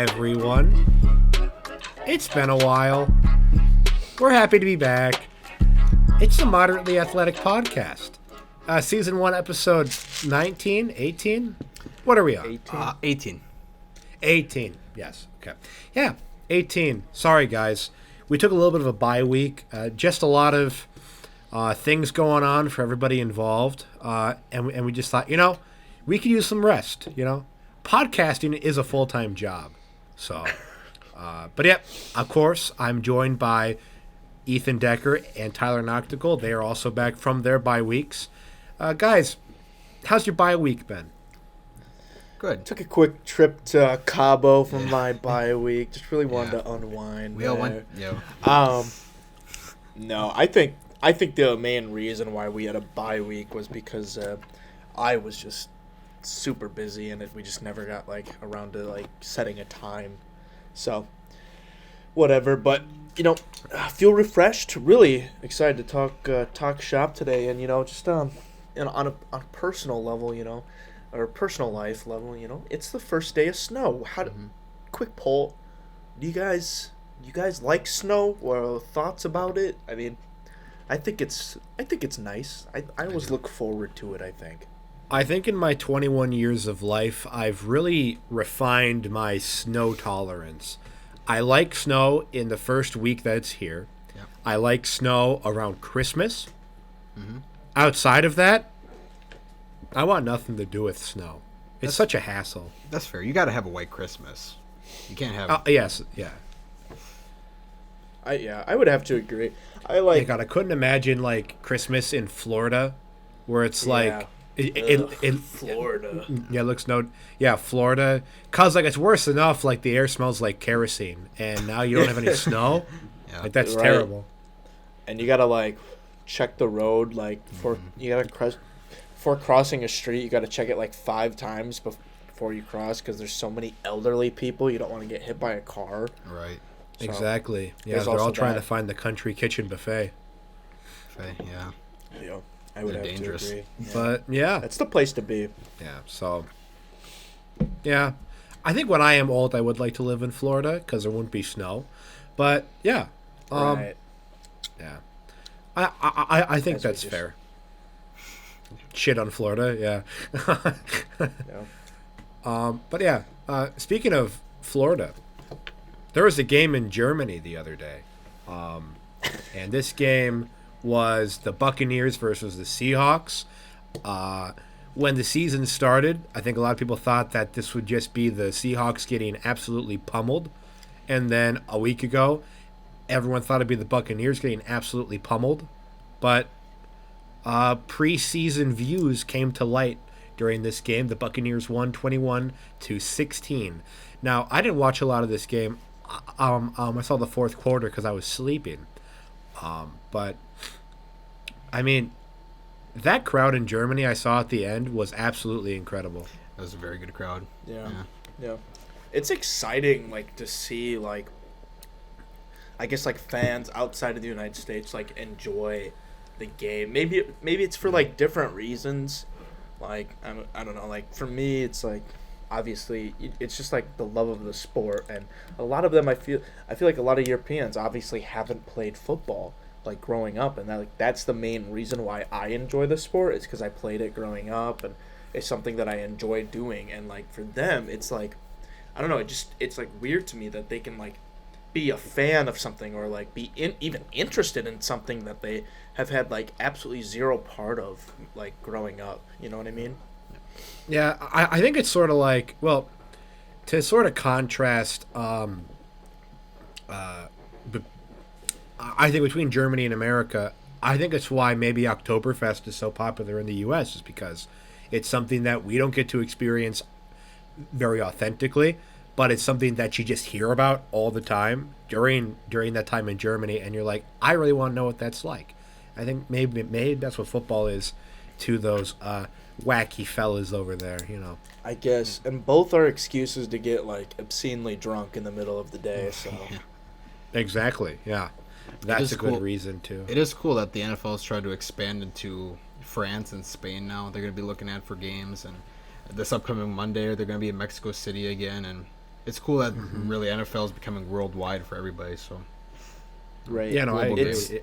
everyone. It's been a while. We're happy to be back. It's the Moderately Athletic Podcast. Season 1, episode 19, 18? What are we on? 18. 18, yes. Okay. Yeah, 18. Sorry, guys. We took a little bit of a bye week. Just a lot of things going on for everybody involved. And we just thought, we could use some rest, Podcasting is a full-time job. So, but yeah, of course, I'm joined by Ethan Decker and Tyler Noctical. They are also back from their bye weeks. Guys, how's your bye week been? Good. Took a quick trip to Cabo for my bye week. Just really wanted to unwind. We all went. Yeah. No, I think the main reason why we had a bye week was because I was just super busy and we just never got around to setting a time. So whatever, but I feel refreshed. Really excited to talk shop today, and just on a personal level, or personal life level, it's the first day of snow. Quick poll: do you guys like snow? Or thoughts about it? I mean, I think it's nice. I always look forward to it. I think in my 21 years of life, I've really refined my snow tolerance. I like snow in the first week that it's here. Yep. I like snow around Christmas. Mm-hmm. Outside of that, I want nothing to do with snow. It's such a hassle. That's fair. You got to have a white Christmas. You can't have. Yes, yeah. I would have to agree. God, I couldn't imagine Christmas in Florida, where it's Florida. Florida. Cause it's worse enough. The air smells like kerosene, and now you don't have any snow. Yeah. That's right. Terrible. And you gotta check the road before crossing a street. You gotta check it 5 times before you cross, because there's so many elderly people. You don't want to get hit by a car. Right. So, exactly. Yeah, they're all trying to find the country kitchen buffet. Yeah. Yeah. I would have dangerous. to agree. Yeah. But, yeah. That's the place to be. Yeah, so, yeah. I think when I am old, I would like to live in Florida, because there wouldn't be snow. But, yeah. Right. Yeah. I think that's fair. Shit on Florida, yeah. Yeah. But, yeah. Speaking of Florida, there was a game in Germany the other day. And this game was the Buccaneers versus the Seahawks. When the season started, I think a lot of people thought that this would just be the Seahawks getting absolutely pummeled. And then a week ago, everyone thought it'd be the Buccaneers getting absolutely pummeled. But preseason views came to light during this game. The Buccaneers won 21-16. Now, I didn't watch a lot of this game. I saw the fourth quarter because I was sleeping. But, I mean, that crowd in Germany I saw at the end was absolutely incredible. It was a very good crowd. Yeah. It's exciting, to see, I guess, fans outside of the United States, enjoy the game. Maybe it's for, different reasons. I don't know. For me, it's, obviously, it's just the love of the sport, and a lot of them I feel like a lot of Europeans obviously haven't played football growing up, and that's the main reason why I enjoy the sport, is because I played it growing up, and it's something that I enjoy doing. And for them, it's I don't know, it's weird to me that they can be a fan of something, or be even interested in something that they have had absolutely zero part of growing up. You know what I mean? Yeah, I think it's sort of to sort of contrast, I think between Germany and America, I think it's why maybe Oktoberfest is so popular in the U.S. is because it's something that we don't get to experience very authentically, but it's something that you just hear about all the time during that time in Germany, and you're like, I really want to know what that's like. I think maybe that's what football is to those wacky fellas over there, I guess, and both are excuses to get obscenely drunk in the middle of the day. So, exactly, yeah, that's a good reason too. It is cool that the NFL has tried to expand into France and Spain now. They're going to be looking at for games, and this upcoming Monday they're going to be in Mexico City again, and it's cool that really NFL is becoming worldwide for everybody. So Right. Yeah, no, Global it's, game.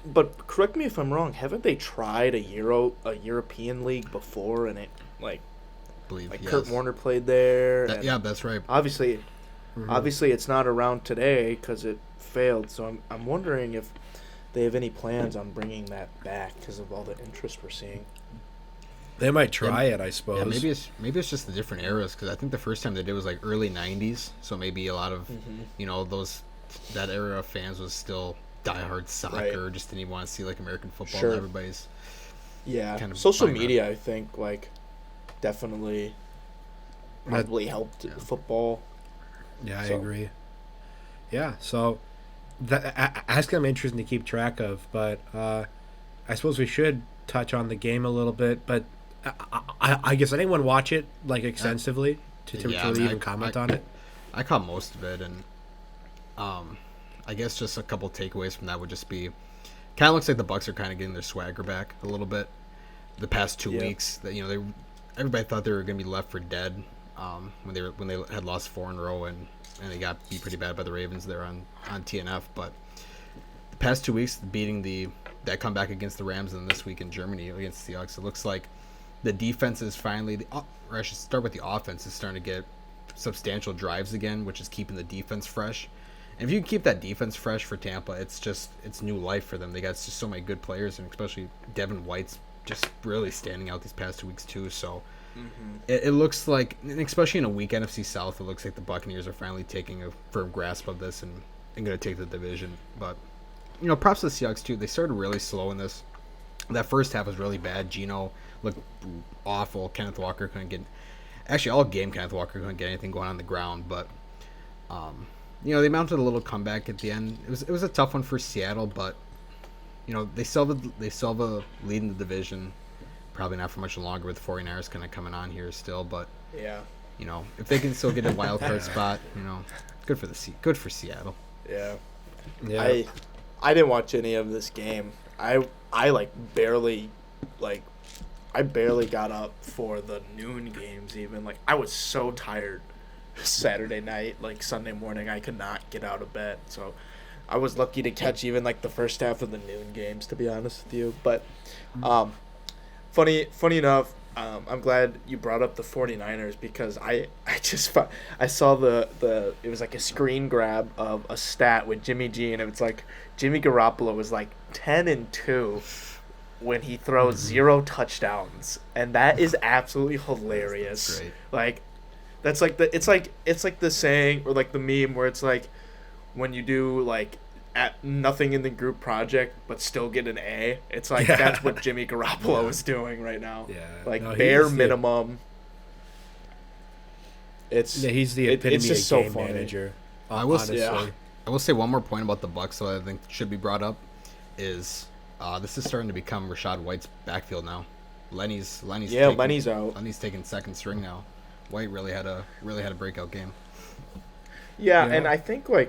but correct me if I'm wrong. Haven't they tried a European league before, and it I believe like yes. Kurt Warner played there? That- and yeah, that's right. Obviously, it's not around today because it failed. So I'm wondering if they have any plans on bringing that back because of all the interest we're seeing. They might try it, I suppose. Yeah, maybe it's just the different eras because I think the first time they did was like early '90s, so maybe a lot of that era of fans was still diehard soccer, Right. just didn't even want to see like American football. Sure. And everybody's Yeah, kind of social buying media, I think, like, definitely probably helped football. Yeah, I So- agree. Yeah, so that's kind of interesting to keep track of, but I suppose we should touch on the game a little bit. But I guess anyone watch it like extensively to Yeah, I really mean, even comment on it? I caught most of it, and I guess just a couple takeaways from that would just be, kind of looks like the Bucks are kind of getting their swagger back a little bit. The past 2 Yeah. weeks, that everybody thought they were going to be left for dead when they had lost 4 in a row and they got beat pretty bad by the Ravens there on TNF. But the past 2 weeks, beating that comeback against the Rams and this week in Germany against the Seahawks, it looks like the defense is finally, or I should start with the offense, is starting to get substantial drives again, which is keeping the defense fresh. And if you can keep that defense fresh for Tampa, it's new life for them. They got just so many good players, and especially Devin White's just really standing out these past 2 weeks too. So it looks like, and especially in a weak NFC South, it looks like the Buccaneers are finally taking a firm grasp of this and going to take the division. But props to the Seahawks too. They started really slow in this. That first half was really bad. Geno looked awful. Kenneth Walker couldn't get, actually all game Kenneth Walker couldn't get anything going on the ground. But they mounted a little comeback at the end. It was a tough one for Seattle, but they still have a lead in the division. Probably not for much longer with 49ers kind of coming on here still, but Yeah. if they can still get a wild card spot, good for Seattle. Yeah. Yeah. I didn't watch any of this game. I barely got up for the noon games even. Like, I was so tired Saturday night, like Sunday morning, I could not get out of bed. So I was lucky to catch even like the first half of the noon games, to be honest with you. But funny enough, I'm glad you brought up the 49ers because I saw the it was like a screen grab of a stat with Jimmy G, and it was like Jimmy Garoppolo was like 10-2 when he throws 0 touchdowns, and that is absolutely hilarious. That's great. Like, that's like it's like the saying or like the meme where it's like when you do like at nothing in the group project but still get an A. It's like that's what Jimmy Garoppolo is doing right now. Yeah. Like No, bare he's minimum. He's the epitome it's just of so game funny. manager. I will honestly. say, I will say one more point about the Bucks that I think should be brought up is this is starting to become Rashad White's backfield now. Lenny's out. Lenny's taking second string now. White really had a breakout game. Yeah, Yeah. and I think I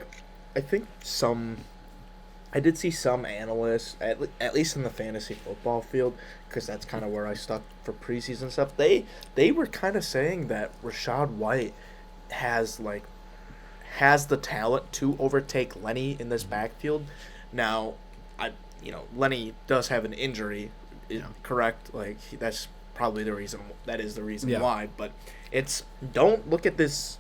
did see some analysts, at least in the fantasy football field, because that's kind of where I stuck for preseason stuff. They were kind of saying that Rashad White has the talent to overtake Lenny in this backfield. Now, Lenny does have an injury, correct? Like that's probably the reason. That is the reason why. But don't look at this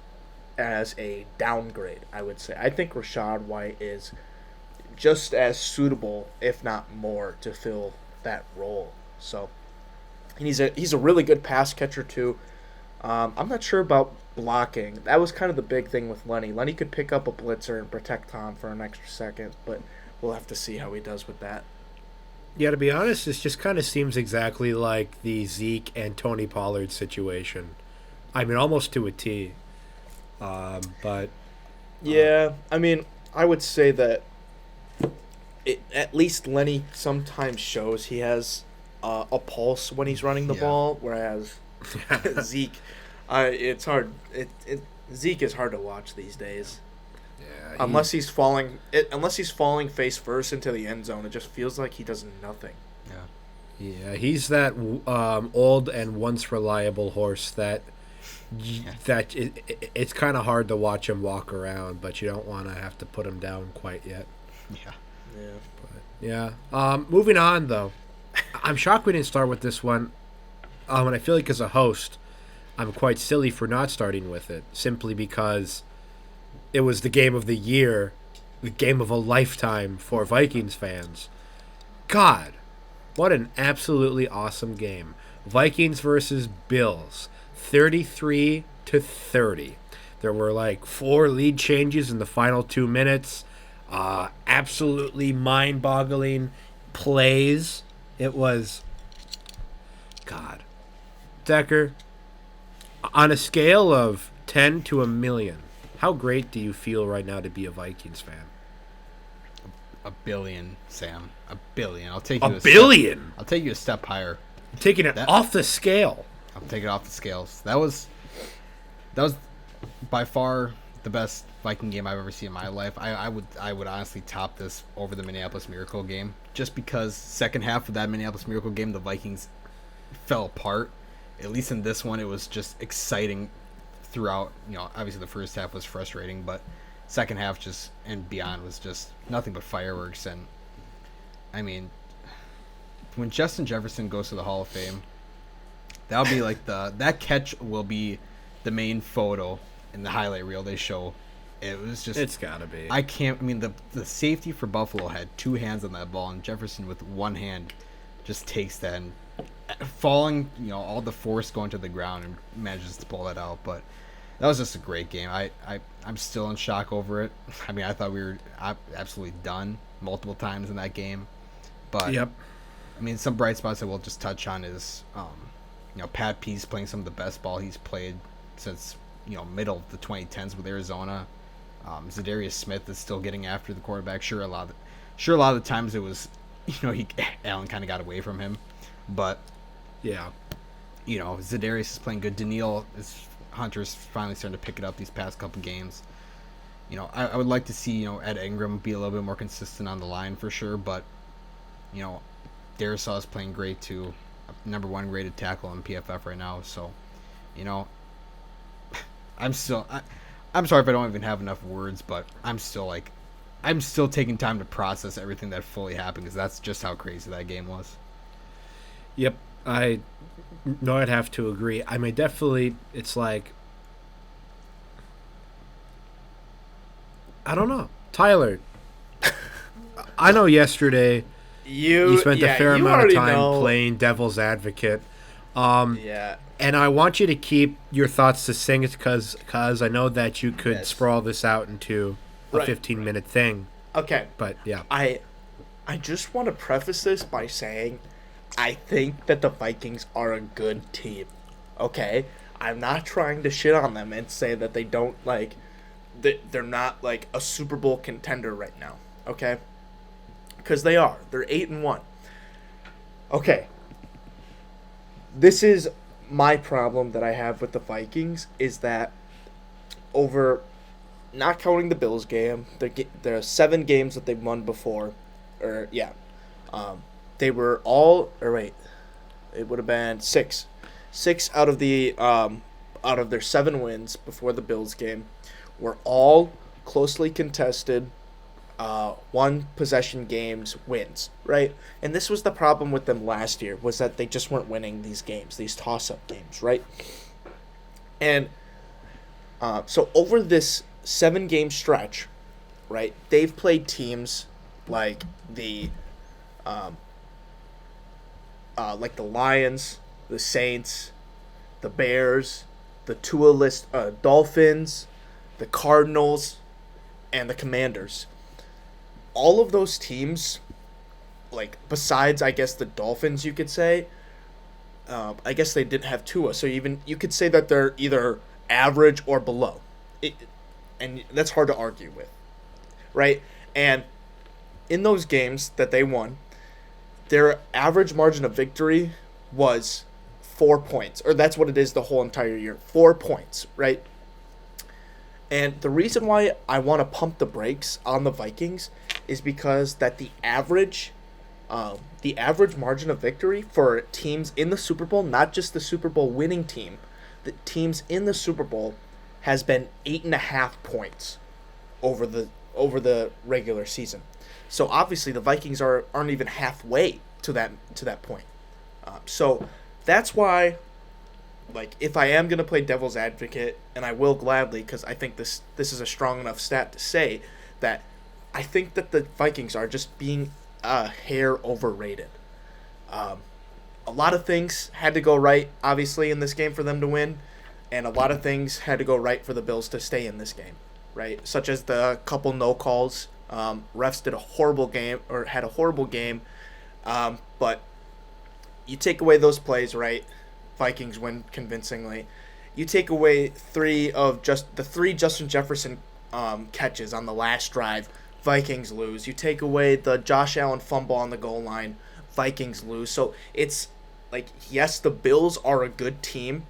as a downgrade. I would say I think Rashad White is just as suitable, if not more, to fill that role. So, and he's a really good pass catcher too. I'm not sure about blocking. That was kind of the big thing with Lenny. Lenny could pick up a blitzer and protect Tom for an extra second, but we'll have to see how he does with that. Yeah, to be honest, this just kind of seems exactly like the Zeke and Tony Pollard situation. I mean, almost to a T. But yeah, I mean, I would say that at least Lenny sometimes shows he has a pulse when he's running the ball, whereas Zeke, it's hard. Zeke is hard to watch these days. yeah, Unless he's falling face first into the end zone, it just feels like he does nothing. Yeah. he's that old and once reliable horse that that it's kind of hard to watch him walk around, but you don't want to have to put him down quite yet. Yeah. Yeah. But, yeah. Moving on, though. I'm shocked we didn't start with this one. And I feel like as a host, I'm quite silly for not starting with it, simply because it was the game of the year, the game of a lifetime for Vikings fans. God, what an absolutely awesome game. Vikings versus Bills, 33-30. There were like 4 lead changes in the final 2 minutes. Absolutely mind-boggling plays. It was, God. Decker, on a scale of 10 to a million, how great do you feel right now to be a Vikings fan? A billion, Sam. A billion. I'll take you a billion. I'll take you a step higher. I'm taking it off the scale. I'll take it off the scales. That was by far the best Viking game I've ever seen in my life. I would honestly top this over the Minneapolis Miracle game, just because second half of that Minneapolis Miracle game, the Vikings fell apart. At least in this one, it was just exciting throughout. Obviously the first half was frustrating, but second half just and beyond was just nothing but fireworks. And I mean, when Justin Jefferson goes to the Hall of Fame, that'll be like that catch will be the main photo in the highlight reel they show. It was just, it's gotta be. I mean, the safety for Buffalo had 2 hands on that ball, and Jefferson with 1 hand just takes that and falling, all the force going to the ground and manages to pull that out. But that was just a great game. I'm still in shock over it. I mean, I thought we were absolutely done multiple times in that game. But yep. I mean, some bright spots that we'll just touch on is, Pat Pease playing some of the best ball he's played since, middle of the 2010s with Arizona. Zadarius Smith is still getting after the quarterback. Sure, a lot of the times it was, Allen kind of got away from him, but yeah, Zadarius is playing good. Hunter's finally starting to pick it up these past couple games. I would like to see Ed Ingram be a little bit more consistent on the line for sure, but Darisaw is playing great too, number 1 graded tackle in PFF right now. So, I'm sorry if I don't even have enough words, but I'm still taking time to process everything that fully happened, because that's just how crazy that game was. Yep, I'd have to agree. I mean, definitely, it's like, I don't know, Tyler. I know yesterday you spent a fair amount of time playing devil's advocate. Yeah. And I want you to keep your thoughts succinct, because I know that you could sprawl this out into a 15-minute thing. Okay. But, yeah. I just want to preface this by saying I think that the Vikings are a good team. Okay? I'm not trying to shit on them and say that they don't, they're not, a Super Bowl contender right now. Okay? Because they are. They're 8-1. Okay. This is my problem that I have with the Vikings, is that over, not counting the Bills game, there are 7 games that they've won before, they were all, it would have been 6 out of their 7 wins before the Bills game were all closely contested, 1 possession games wins, right? And this was the problem with them last year, was that they just weren't winning these games, these toss-up games, right? And so over this 7-game stretch, right, they've played teams like the Lions, the Saints, the Bears, the Dolphins, the Cardinals, and the Commanders. All of those teams, besides, I guess, the Dolphins, you could say, I guess they didn't have Tua, so you could say that they're either average or below. And that's hard to argue with, right? And in those games that they won, their average margin of victory was 4 points, or that's what it is the whole entire year, 4 points, right? And the reason why I want to pump the brakes on the Vikings is because that the average margin of victory for teams in the Super Bowl, not just the Super Bowl winning team, the teams in the Super Bowl has been 8.5 points over the regular season. So obviously the Vikings aren't even halfway to that point. So that's why, like, if I am gonna play devil's advocate, and I will gladly, because I think this is a strong enough stat to say that I think that the Vikings are just being a hair overrated. A lot of things had to go right, obviously, in this game for them to win, and a lot of things had to go right for the Bills to stay in this game, right? Such as the couple no calls. Refs did a horrible game, or had a horrible game, but you take away those plays, right? Vikings win convincingly. You take away three Justin Jefferson catches on the last drive, Vikings lose. You take away the Josh Allen fumble on the goal line, Vikings lose. So it's like, yes, the Bills are a good team,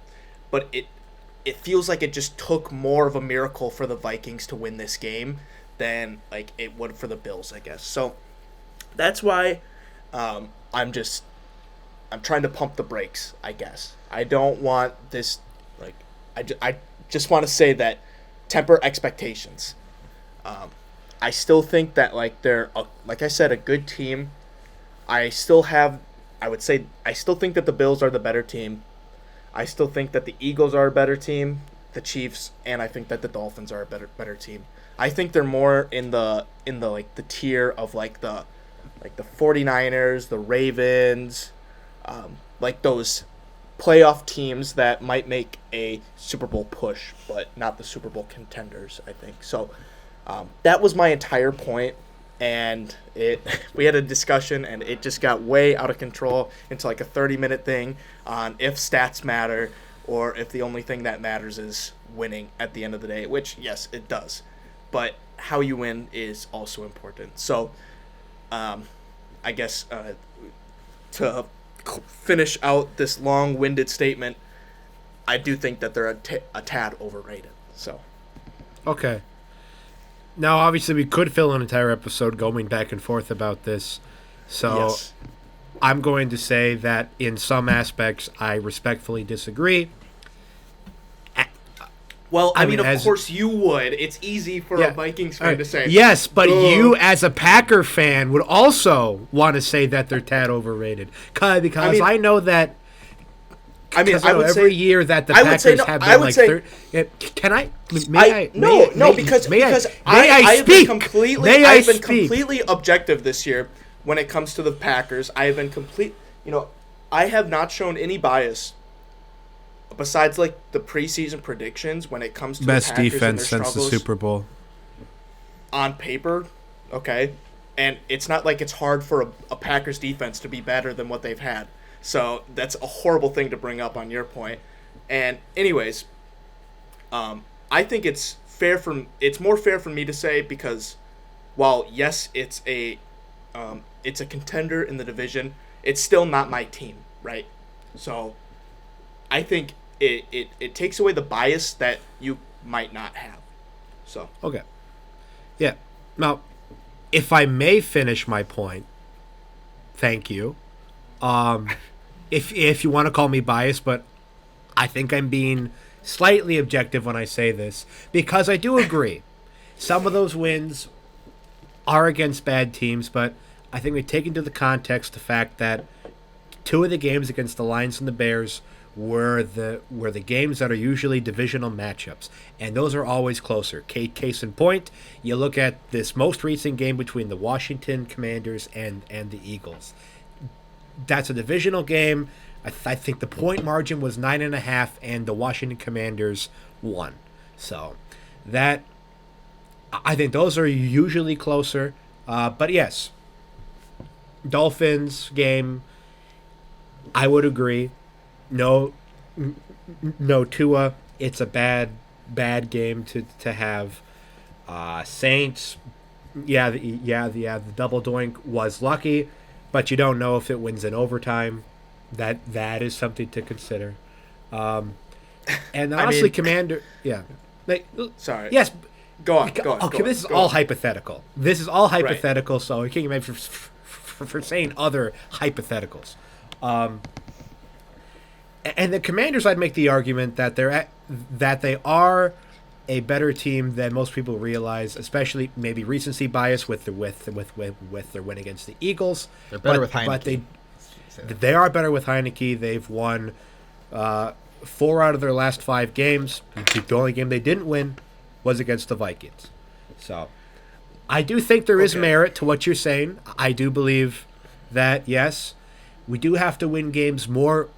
but it feels like it just took more of a miracle for the Vikings to win this game than like it would for the Bills, I guess. So that's why I'm trying to pump the brakes, I guess. I don't want this, like, I just want to say that temper expectations. I still think that, like, they're, like I said, a good team. I still think that the Bills are the better team. I still think that the Eagles are a better team, the Chiefs, and I think that the Dolphins are a better team. I think they're more in the like the tier of like the 49ers, the Ravens, like those playoff teams that might make a Super Bowl push, but not the Super Bowl contenders, I think. So that was my entire point, and we had a discussion, and it just got way out of control into like a 30-minute thing on if stats matter or if the only thing that matters is winning at the end of the day, which, yes, it does. But how you win is also important. So I guess to finish out this long-winded statement, I do think that they're a tad overrated. So, okay. Now, obviously, we could fill an entire episode going back and forth about this. So, yes. I'm going to say that in some aspects, I respectfully disagree. Well, I mean, of course you would. It's easy for a Vikings fan to say. Yes, but you, as a Packer fan, would also want to say that they're tad overrated. Because I know that. I mean, I would every year that the Packers have been like. Can I? Because I've been completely objective this year when it comes to the Packers. I have been I have not shown any bias. Besides, like, the preseason predictions when it comes to best the Packers defense since the Super Bowl. On paper, okay? And it's not like it's hard for a Packers defense to be better than what they've had. So that's a horrible thing to bring up on your point. And anyways, I think it's more fair for me to say because while, yes, it's a contender in the division, it's still not my team, right? So I think it takes away the bias that you might not have. So okay, yeah. Now, if I may finish my point, thank you. If you want to call me biased, but I think I'm being slightly objective when I say this because I do agree. Some of those wins are against bad teams, but I think we take into the context the fact that two of the games against the Lions and the Bears were the games that are usually divisional matchups, and those are always closer. Case in point, you look at this most recent game between the Washington Commanders and the Eagles. That's a divisional game. I think the point margin was 9.5, and the Washington Commanders won. So that I think those are usually closer. But yes, Dolphins game, I would agree. No, Tua. It's a bad game to have. Saints, the double doink was lucky, but you don't know if it wins in overtime. That is something to consider. And honestly, Commander, yeah. Sorry. Yes. Go on. Okay, this is all hypothetical. This is all hypothetical, so I can't imagine for saying other hypotheticals. And the Commanders, I'd make the argument that they are a better team than most people realize, especially maybe recency bias with their win against the Eagles. They're better with Heineke. But they are better with Heineke. They've won 4 out of their last 5 games. The only game they didn't win was against the Vikings. So I do think there is merit to what you're saying. I do believe that, yes, we do have to win games more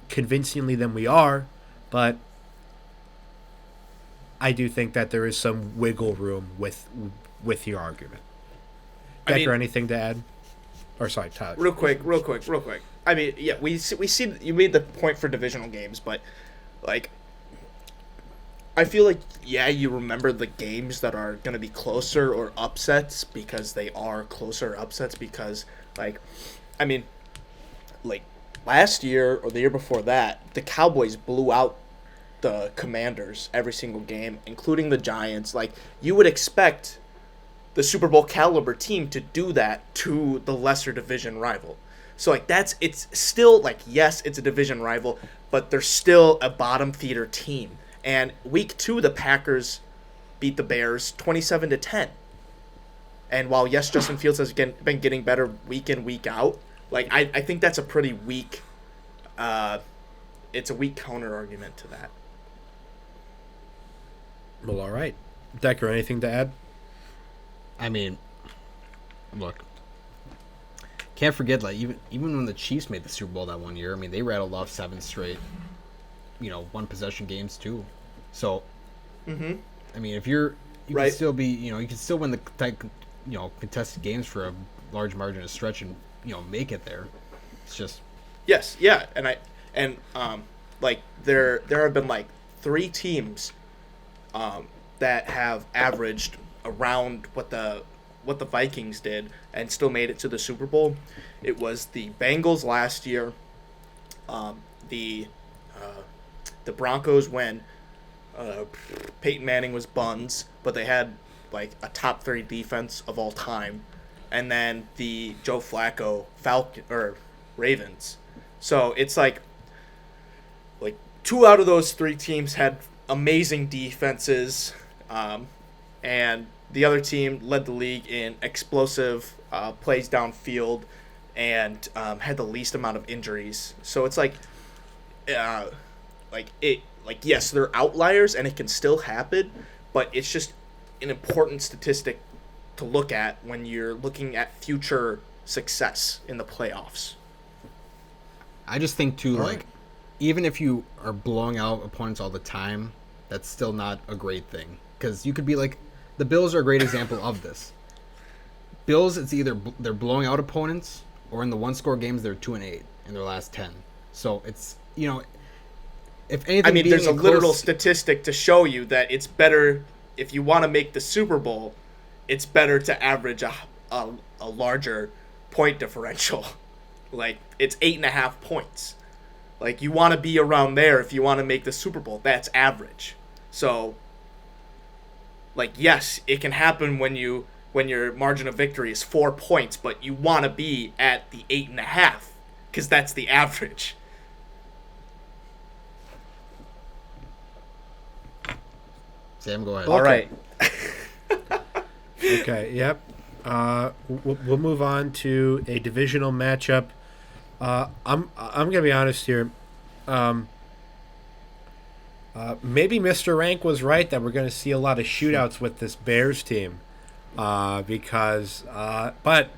convincingly than we are, but I do think that there is some wiggle room with your argument. Decker, anything to add? Or sorry, Tyler. Real quick. I mean, yeah, we see you made the point for divisional games, but like, I feel like you remember the games that are gonna be closer or upsets because they are closer upsets because like, I mean, like last year or the year before that, the Cowboys blew out the Commanders every single game, including the Giants. Like, you would expect the Super Bowl caliber team to do that to the lesser division rival. So like it's still like, yes, it's a division rival, but they're still a bottom feeder team. And week 2 the Packers beat the Bears 27-10. And while yes, Justin Fields has been getting better week in, week out, like I think that's a pretty weak it's a weak counter argument to that. Well, all right. Decker, anything to add? I mean, look, can't forget, like, even when the Chiefs made the Super Bowl that one year, I mean, they rattled off 7 straight, one possession games too. So, I mean, if you can still be, you can still win the contested games for a large margin of stretch and make it there. It's just yes, yeah, and like there have been like 3 teams that have averaged around what the Vikings did and still made it to the Super Bowl. It was the Bengals last year, the Broncos when Peyton Manning was buns, but they had like a top 3 defense of all time, and then the Joe Flacco Ravens. So it's like 2 out of those 3 teams had amazing defenses, and the other team led the league in explosive plays downfield and had the least amount of injuries. So it's yes, they're outliers and it can still happen, but it's just an important statistic to look at when you're looking at future success in the playoffs. I just think too, even if you are blowing out opponents all the time, that's still not a great thing. Because you could be like, the Bills are a great example of this. Bills, it's either they're blowing out opponents, or in the 1-score games, they're 2-8 in their last 10. So it's, if anything, I mean, there's a literal statistic to show you that it's better, if you want to make the Super Bowl, it's better to average a larger point differential. Like, it's 8.5 points. Like, you want to be around there if you want to make the Super Bowl. That's average. So, like, yes, it can happen when your margin of victory is 4 points, but you want to be at the 8.5 because that's the average. Sam, go ahead. All right. Okay. Yep. We'll move on to a divisional matchup. I'm gonna be honest here. Maybe Mr. Rank was right that we're gonna see a lot of shootouts with this Bears team, because but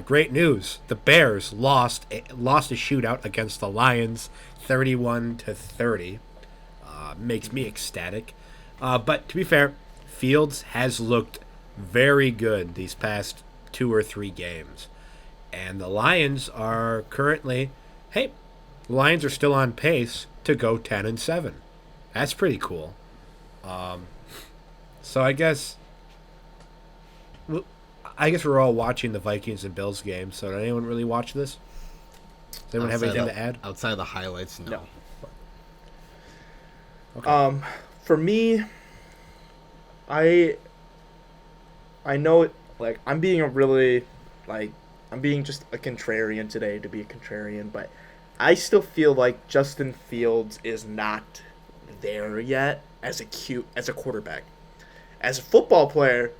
great news: the Bears lost a shootout against the Lions, 31-30. Makes me ecstatic. But to be fair, Fields has looked very good these past 2 or 3 games. And the Lions are currently, the Lions are still on pace to go 10-7. That's pretty cool. So I guess we're all watching the Vikings and Bills game. So did anyone really watch this? Does anyone have anything to add? Outside of the highlights, no. Okay. For me, I know it, like, I'm being just a contrarian today to be a contrarian, but I still feel like Justin Fields is not there yet as a quarterback. As a football player,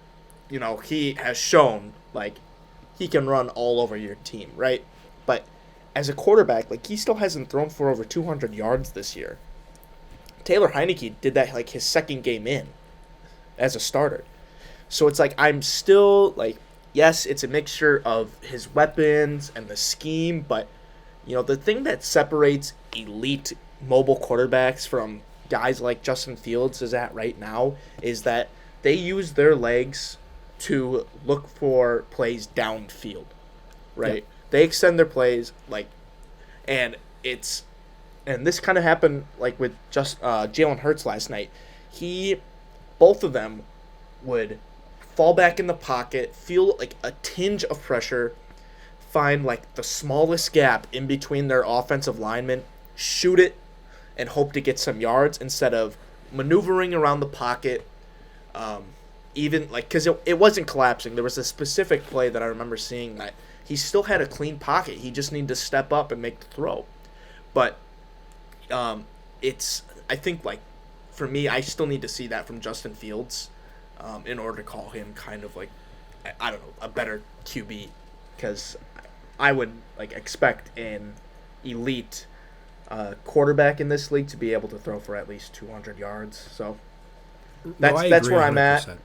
he has shown like he can run all over your team, right? But as a quarterback, like he still hasn't thrown for over 200 yards this year. Taylor Heineke did that like his second game in as a starter. So it's like I'm still like, yes, it's a mixture of his weapons and the scheme, but the thing that separates elite mobile quarterbacks from guys like Justin Fields is at right now is that they use their legs to look for plays downfield, right? Yeah. They extend their plays and this kind of happened like with just Jalen Hurts last night. Both of them would fall back in the pocket, feel like a tinge of pressure, find like the smallest gap in between their offensive linemen, shoot it, and hope to get some yards instead of maneuvering around the pocket. Even like because it wasn't collapsing. There was a specific play that I remember seeing that he still had a clean pocket. He just needed to step up and make the throw. But I think like for me, I still need to see that from Justin Fields in order to call him kind of like I don't know, a better QB, because I would like expect an elite quarterback in this league to be able to throw for at least 200 yards. So that's where I'm 100%. at.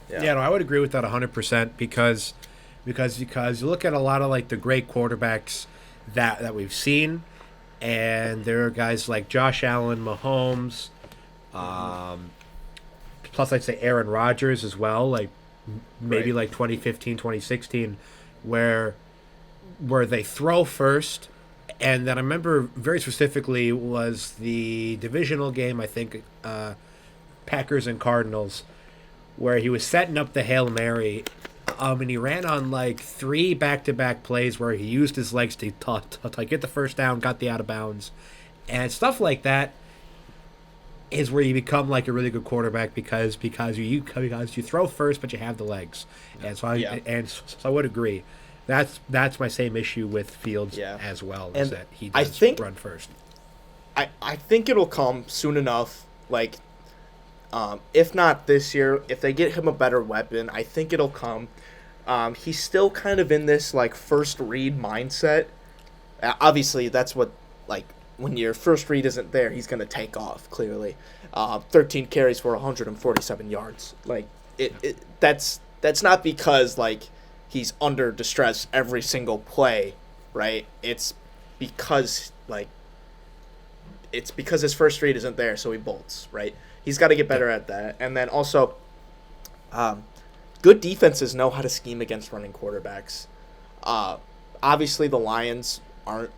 Yeah, no, I would agree with that 100% because you look at a lot of like the great quarterbacks that we've seen, and there are guys like Josh Allen, Mahomes, plus I'd say Aaron Rodgers as well, like maybe like 2015, 2016, where they throw first. And then I remember very specifically was the divisional game, I think, Packers and Cardinals, where he was setting up the Hail Mary, and he ran on like 3 back-to-back plays where he used his legs to get the first down, got the out of bounds, and stuff like that is where you become like a really good quarterback because you throw first, but you have the legs, and so I would agree. That's my same issue with Fields as well, is that he does run first. I think it'll come soon enough. Like, if not this year, if they get him a better weapon, I think it'll come. He's still kind of in this like first read mindset. Obviously, that's what like when your first read isn't there, he's gonna take off. Clearly, 13 carries for 147 yards. Like that's not because like he's under distress every single play, right? It's because his first read isn't there, so he bolts, right? He's got to get better at that. And then also, good defenses know how to scheme against running quarterbacks. Obviously, the Lions aren't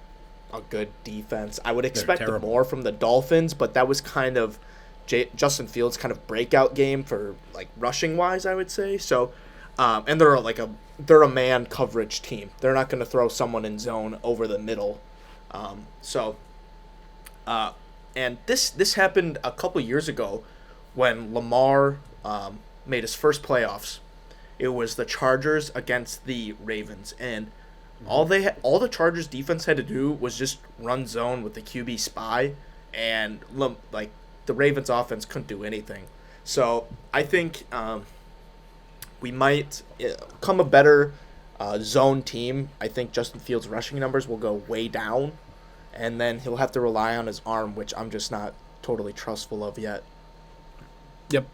a good defense. I would expect more from the Dolphins, but that was kind of Justin Fields' kind of breakout game for like rushing wise, I would say. So, and they're a man coverage team. They're not going to throw someone in zone over the middle. And this happened a couple years ago when Lamar made his first playoffs. It was the Chargers against the Ravens, and all the Chargers defense had to do was just run zone with the QB spy, and like the Ravens offense couldn't do anything. So I think we might become a better zone team. I think Justin Fields' rushing numbers will go way down, and then he'll have to rely on his arm, which I'm just not totally trustful of yet. Yep.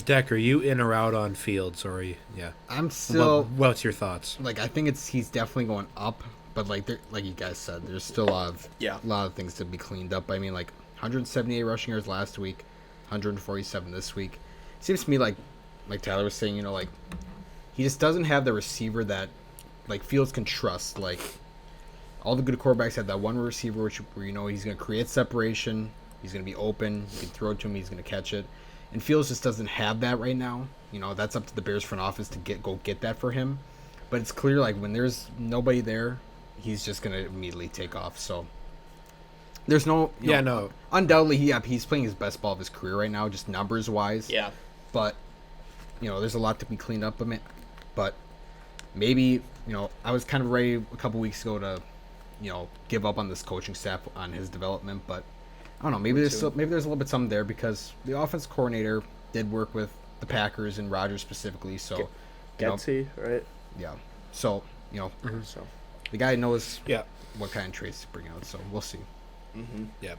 Deck, are you in or out on Fields, or are you? Yeah. I'm still. What's your thoughts? Like, I think he's definitely going up, but like you guys said, there's still a lot of things to be cleaned up. I mean, like 178 rushing yards last week, 147 this week. It seems to me like Tyler was saying, like he just doesn't have the receiver that like Fields can trust. Like all the good quarterbacks have that one receiver where he's going to create separation, he's going to be open, you can throw it to him, he's going to catch it. And Fields just doesn't have that right now. That's up to the Bears front office to go get that for him. But it's clear like when there's nobody there, he's just going to immediately take off. So there's no undoubtedly he's playing his best ball of his career right now, just numbers wise. Yeah. But there's a lot to be cleaned up. But maybe I was kind of ready a couple weeks ago to give up on this coaching staff on his development. But I don't know. Maybe there's a little bit something there because the offense coordinator did work with the Packers and Rodgers specifically. So, Getsy, right? Yeah. So So the guy knows Yeah. what kind of traits to bring out. So we'll see. Yeah.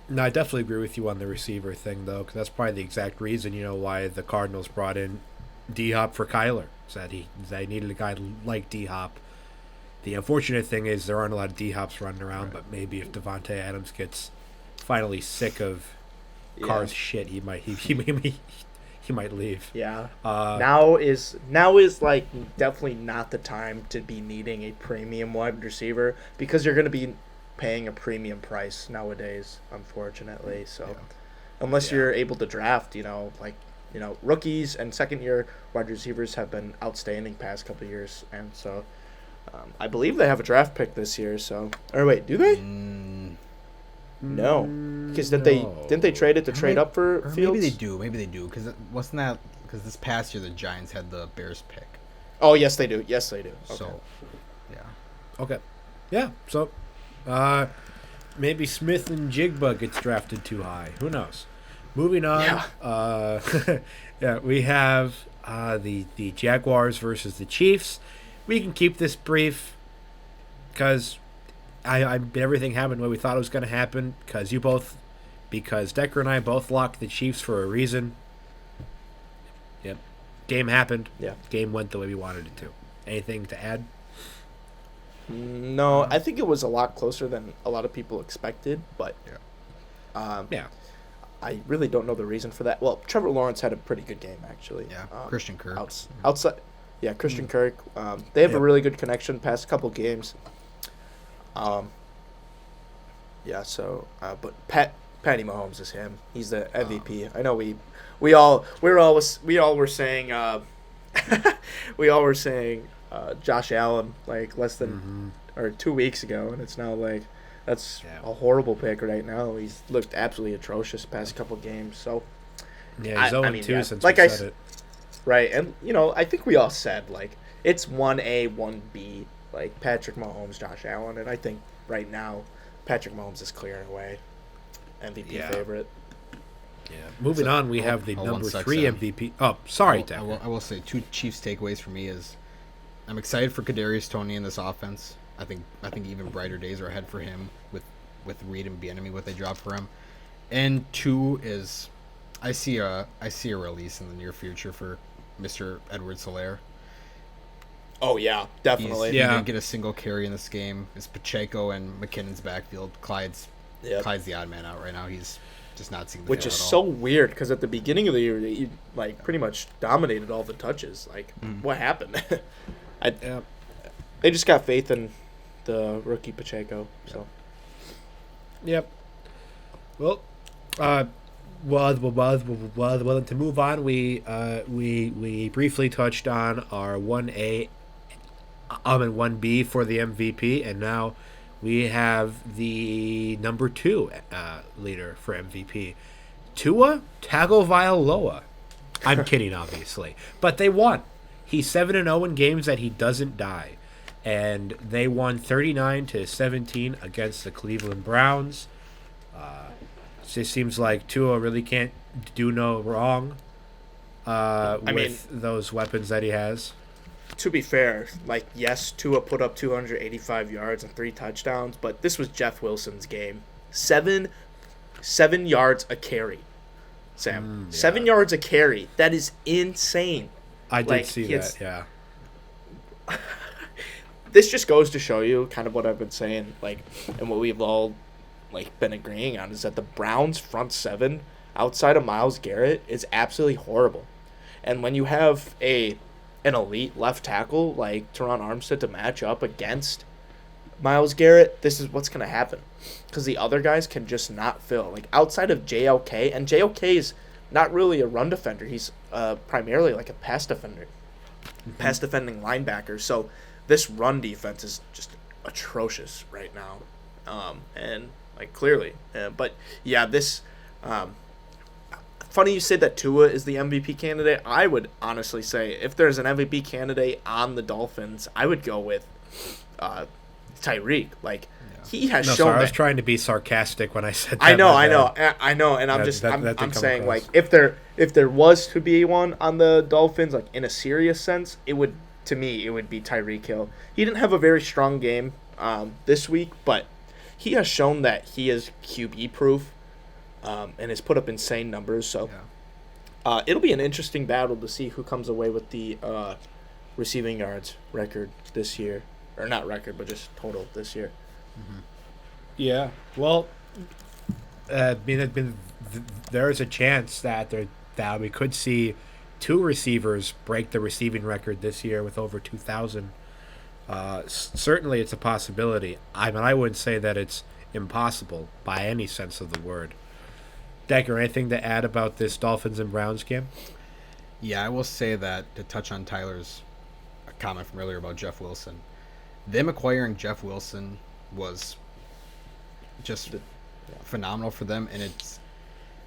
No, I definitely agree with you on the receiver thing, though, because that's probably the exact reason, why the Cardinals brought in D-Hop for Kyler. Is that they needed a guy like D-Hop. The unfortunate thing is there aren't a lot of D-Hops running around, but maybe if Devontae Adams gets finally sick of Carr's shit, he might leave. Yeah. Now is like definitely not the time to be needing a premium wide receiver because you're going to be paying a premium price nowadays, unfortunately. So unless you're able to draft, rookies and second year wide receivers have been outstanding past couple of years, and so I believe they have a draft pick this year. So, or wait, do they? No, because didn't they trade it to trade up for Fields? Maybe they do. Because wasn't that because this past year the Giants had the Bears pick. Oh yes, they do. Okay. So, yeah. Okay. Yeah. So, maybe Smith and Jigba gets drafted too high. Who knows? Moving on. Yeah. We have the Jaguars versus the Chiefs. We can keep this brief because everything happened the way we thought it was going to happen because Decker and I both locked the Chiefs for a reason. Yep. Game happened. Yeah. Game went the way we wanted it to. Anything to add? No, I think it was a lot closer than a lot of people expected, but Yeah. I really don't know the reason for that. Well, Trevor Lawrence had a pretty good game, actually. Yeah, Christian Kirk. Outside, Christian Kirk. They have a really good connection past couple games. But Patty Mahomes is him. He's the MVP. I know we all were saying Josh Allen like less than or 2 weeks ago, and it's now like that's a horrible pick right now. He's looked absolutely atrocious past couple games. So he's 0-2 since like we said it. Right, and I think we all said like it's 1A, 1B, like Patrick Mahomes, Josh Allen, and I think right now Patrick Mahomes is clearing away MVP favorite. Yeah. Moving on, we have the number 3 MVP. Oh, sorry, Dak. I will say 2 Chiefs takeaways for me is I'm excited for Kadarius Toney in this offense. I think even brighter days are ahead for him with Reed and Bieniemy what they dropped for him. And 2 is I see a release in the near future for Mr. Edwards-Helaire. Oh yeah, definitely. He didn't get a single carry in this game. It's Pacheco and McKinnon's backfield. Clyde's the odd man out right now. He's just not seeing the which field is at so all. weird because at the beginning of the year he like pretty much dominated all the touches. Like what happened? They just got faith in the rookie Pacheco. So. Yep. Well, to move on, we briefly touched on our 1A and 1B for the MVP, and now we have the number 2 leader for MVP, Tua Tagovailoa. I'm kidding, obviously, but they won. He's 7-0 in games that he doesn't die, and they won 39-17 against the Cleveland Browns. It seems like Tua really can't do no wrong with those weapons that he has. To be fair, like, yes, Tua put up 285 yards and 3 touchdowns, but this was Jeff Wilson's game. 7 yards a carry, Sam. 7 yards a carry. That is insane. I did see that, yeah. This just goes to show you kind of what I've been saying, like, and what we've all like been agreeing on is that the Browns' front 7 outside of Myles Garrett is absolutely horrible. And when you have an elite left tackle like Teron Armstead to match up against Myles Garrett, this is what's going to happen. Because the other guys can just not fill. Like, outside of JOK, and JOK is not really a run defender. He's primarily like a pass defender. Pass defending linebacker. So this run defense is just atrocious right now. And, like, clearly. But, yeah, this... funny you said that Tua is the MVP candidate. I would honestly say if there's an MVP candidate on the Dolphins, I would go with Tyreek. Like he has No, shown sorry, I that. was trying to be sarcastic when I said that. I know, my I know, bad. I know, and I'm That- just that I'm did come saying across. like if there was to be one on the Dolphins, like in a serious sense, it would to me it would be Tyreek Hill. He didn't have a very strong game this week, but he has shown that he is QB proof and has put up insane numbers. So it'll be an interesting battle to see who comes away with the receiving yards record this year, or not record, but just total this year. Yeah. Well, there is a chance that we could see two receivers break the receiving record this year with over 2,000. Certainly, it's a possibility. I mean, I wouldn't say that it's impossible by any sense of the word. Decker, anything to add about this Dolphins and Browns game? Yeah, I will say that to touch on Tyler's comment from earlier about Jeff Wilson, them acquiring Jeff Wilson was just phenomenal for them, and it's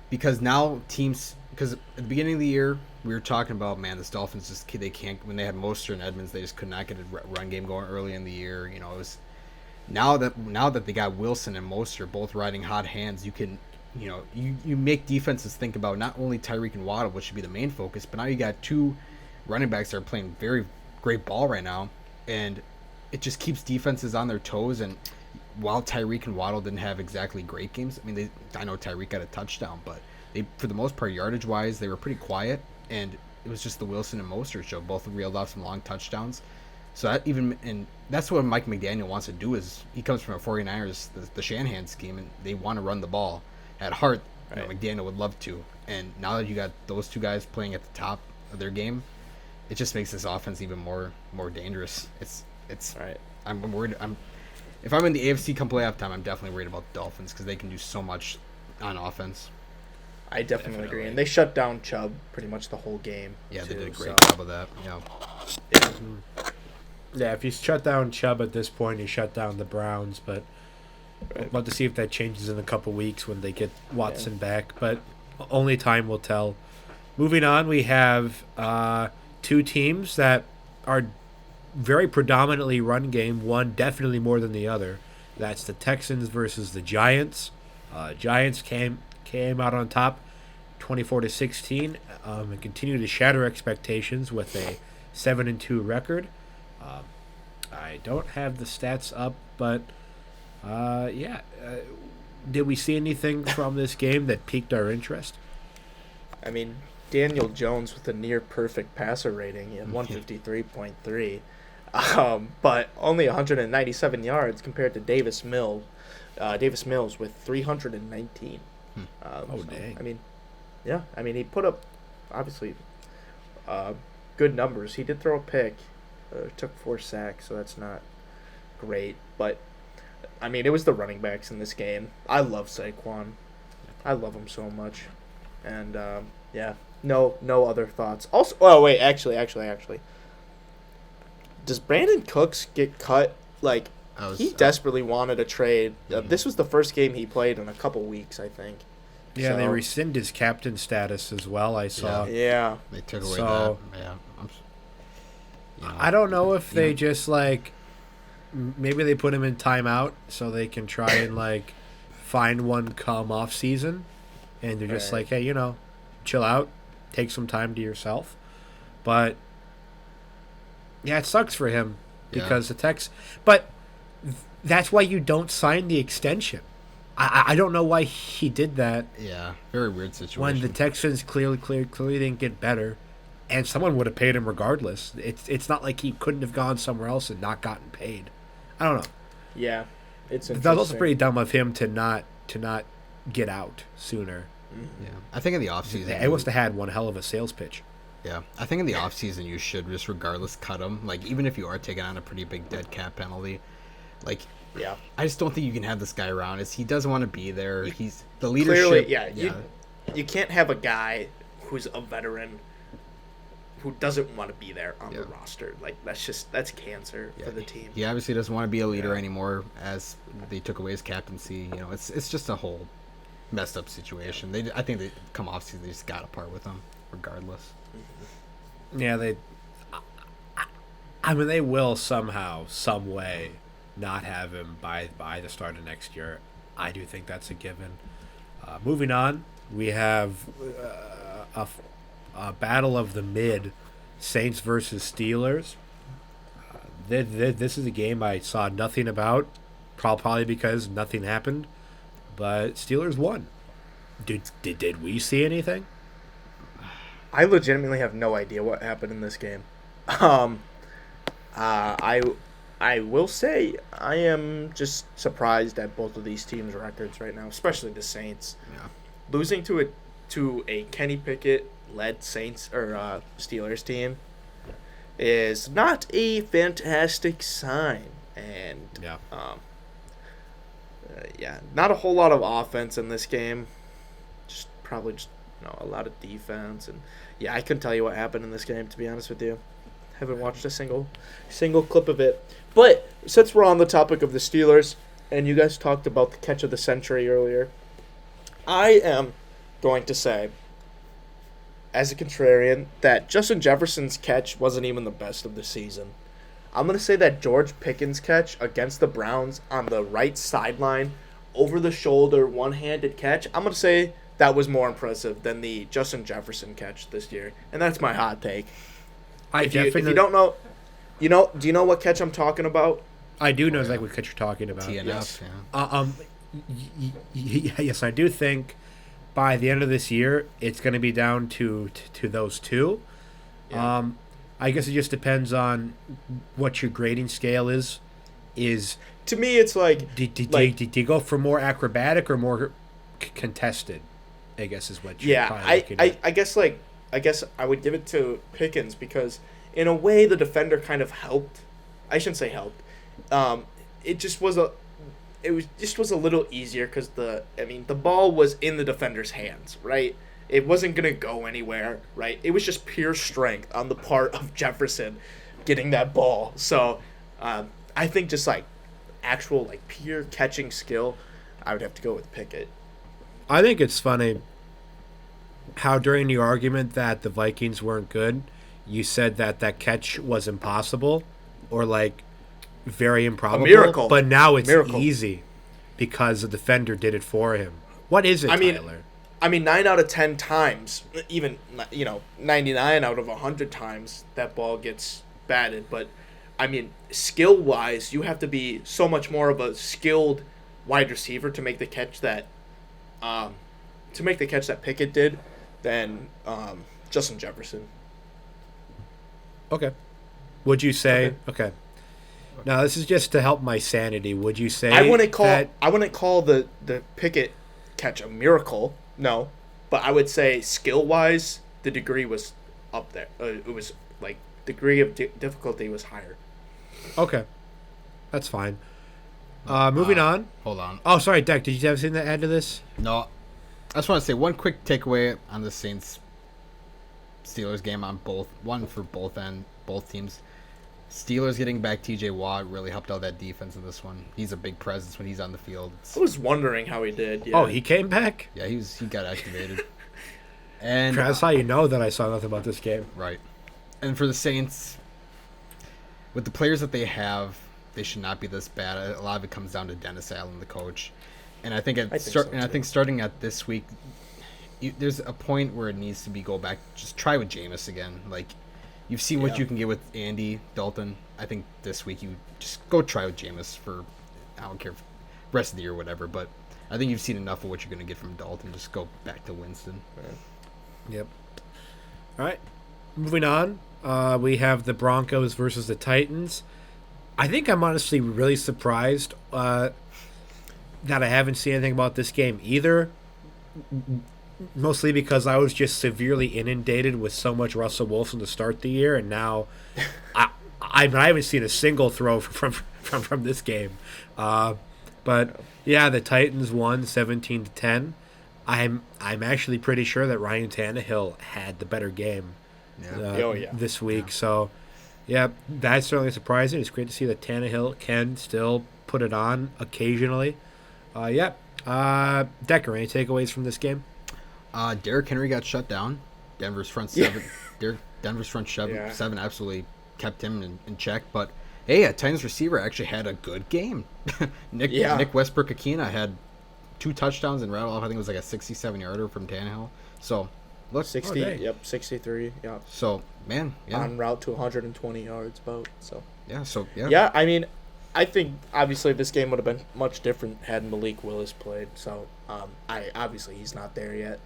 because now teams, because at the beginning of the year we were talking about, man, this Dolphins just they can't, when they had Mostert and Edmonds, they just could not get a run game going early in the year. You know, it was now that they got Wilson and Mostert both riding hot hands, you can, you know, you make defenses think about not only Tyreek and Waddle, which should be the main focus, but now you got two running backs that are playing very great ball right now, and it just keeps defenses on their toes. And while Tyreek and Waddle didn't have exactly great games, I mean, I know Tyreek got a touchdown, but they, for the most part, yardage wise, they were pretty quiet, and it was just the Wilson and Mostert show. Both reeled off some long touchdowns. So that and that's what Mike McDaniel wants to do. Is he comes from a 49ers, the Shanahan scheme, and they want to run the ball. At heart, you know, McDaniel would love to. And now that you got those two guys playing at the top of their game, it just makes this offense even more dangerous. It's Right. I'm worried. If I'm in the AFC come playoff time, I'm definitely worried about the Dolphins because they can do so much on offense. I definitely agree. And they shut down Chubb pretty much the whole game. Yeah, too, they did a great so. job of that. Yeah. Yeah, if you shut down Chubb at this point, you shut down the Browns. But I'd love to see if that changes in a couple weeks when they get Watson back. But only time will tell. Moving on, we have two teams that are very predominantly run game. One definitely more than the other. That's the Texans versus the Giants. Giants came out on top, 24-16, and continue to shatter expectations with a 7-2 record. I don't have the stats up, but did we see anything from this game that piqued our interest? I mean, Daniel Jones with a near perfect passer rating. He had 153.3. But only 197 yards compared to Davis Mills. Davis Mills with 319. Dang. I mean, yeah. I mean, he put up, obviously, good numbers. He did throw a pick. Took 4 sacks, so that's not great. But, I mean, it was the running backs in this game. I love Saquon. I love him so much. And, no other thoughts. Also, oh, wait, actually. Does Brandon Cooks get cut? Like, he desperately wanted a trade. This was the first game he played in a couple weeks, I think. Yeah, So- they rescind his captain status as well, I saw. Yeah. They took away So- that. Yeah. I don't know if they just, like, maybe they put him in timeout so they can try and, like, find one come off season. And they're just Right. like, hey, you know, chill out. Take some time to yourself. But, yeah, it sucks for him because the Tex. But that's why you don't sign the extension. I don't know why he did that Yeah, very weird situation. when the Texans clearly didn't get better, and someone would have paid him regardless. It's not like he couldn't have gone somewhere else and not gotten paid. I don't know. Yeah. It's That interesting. was also pretty dumb of him to not get out sooner. Yeah, I think in the offseason, It must have had one hell of a sales pitch. yeah, I think in the offseason you should just regardless cut him. Like even if you are taking on a pretty big dead cap penalty, like Yeah. I just don't think you can have this guy around. He doesn't want to be there. He's the leadership. Clearly, yeah. You can't have a guy who's a veteran who doesn't want to be there on the roster. Like that's cancer for the team. He obviously doesn't want to be a leader anymore, as they took away his captaincy. You know, it's just a whole messed up situation. I think they come off season, they just got to part with him regardless. Yeah, I mean, they will somehow, some way, not have him by the start of next year. I do think that's a given. Moving on, we have a battle of the mid, Saints versus Steelers. This is a game I saw nothing about, probably because nothing happened, but Steelers won. Did we see anything? I legitimately have no idea what happened in this game. I will say I am just surprised at both of these teams' records right now, especially the Saints. Yeah. Losing to a Kenny Pickett led Saints or Steelers team is not a fantastic sign, and not a whole lot of offense in this game. Just probably a lot of defense, and I couldn't tell you what happened in this game, to be honest with you. Haven't watched a single clip of it. But since we're on the topic of the Steelers, and you guys talked about the catch of the century earlier, I am going to say, as a contrarian, that Justin Jefferson's catch wasn't even the best of the season. I'm going to say that George Pickens' catch against the Browns on the right sideline, over the shoulder, one-handed catch, I'm going to say that was more impressive than the Justin Jefferson catch this year. And that's my hot take. If you don't know, do you know what catch I'm talking about? I do know exactly what catch you're talking about. TNF, Yes, I do think by the end of this year, it's going to be down to those two. Yeah. I guess it just depends on what your grading scale is. To me, it's like... Do you go for more acrobatic or more contested? I guess is what you're probably looking at. I guess I would give it to Pickens because, in a way, the defender kind of helped. I shouldn't say helped. It just was a little easier because the ball was in the defender's hands, right? It wasn't gonna go anywhere, right? It was just pure strength on the part of Jefferson getting that ball. So, I think just actual pure catching skill, I would have to go with Pickett. I think it's funny how during your argument that the Vikings weren't good, you said that catch was impossible or very improbable. A miracle. But now it's easy because the defender did it for him. What is it, Tyler? 9 out of 10 times, even 99 out of 100 times that ball gets batted. But skill-wise, you have to be so much more of a skilled wide receiver to make the catch that Pickett did than Justin Jefferson. Okay. Would you say okay? Now this is just to help my sanity. Would you say I wouldn't call the Pickett catch a miracle, no, but I would say skill-wise the degree was up there. It was degree of difficulty was higher. Okay, that's fine. Moving on. Hold on. Oh, sorry, Deck. Did you have something to add to this? No. I just want to say one quick takeaway on the Saints-Steelers game on both teams. Steelers getting back T.J. Watt really helped out that defense in this one. He's a big presence when he's on the field. I was wondering how he did. Yeah. Oh, he came back? Yeah, he got activated. And that's how you know that I saw nothing about this game. Right. And for the Saints, with the players that they have, they should not be this bad. A lot of it comes down to Dennis Allen, the coach. And I think starting at this week, there's a point where it needs to go back. Just try with Jameis again. You've seen what you can get with Andy Dalton. I think this week you just go try with Jameis for, I don't care, rest of the year or whatever. But I think you've seen enough of what you're going to get from Dalton. Just go back to Winston. Yep. All right. Moving on, we have the Broncos versus the Titans. I think I'm honestly really surprised that I haven't seen anything about this game either. Mostly because I was just severely inundated with so much Russell Wilson to start the year, and now I haven't seen a single throw from this game. But yeah, the Titans won 17-10. I'm actually pretty sure that Ryan Tannehill had the better game this week. Yeah. So yeah, that's certainly surprising. It's great to see that Tannehill can still put it on occasionally. Decker, any takeaways from this game? Derrick Henry got shut down. Denver's front seven absolutely kept him in check. But Hey, a Titans receiver actually had a good game. Nick Westbrook-Akina had 2 touchdowns and rattled off. I think it was like a 67-yarder from Tannehill. So, look, 60. Yep, 63. Yep. So, man, yeah. On route to 120 yards, about. So. Yeah. Yeah, I mean, I think obviously this game would have been much different had Malik Willis played. So, obviously he's not there yet.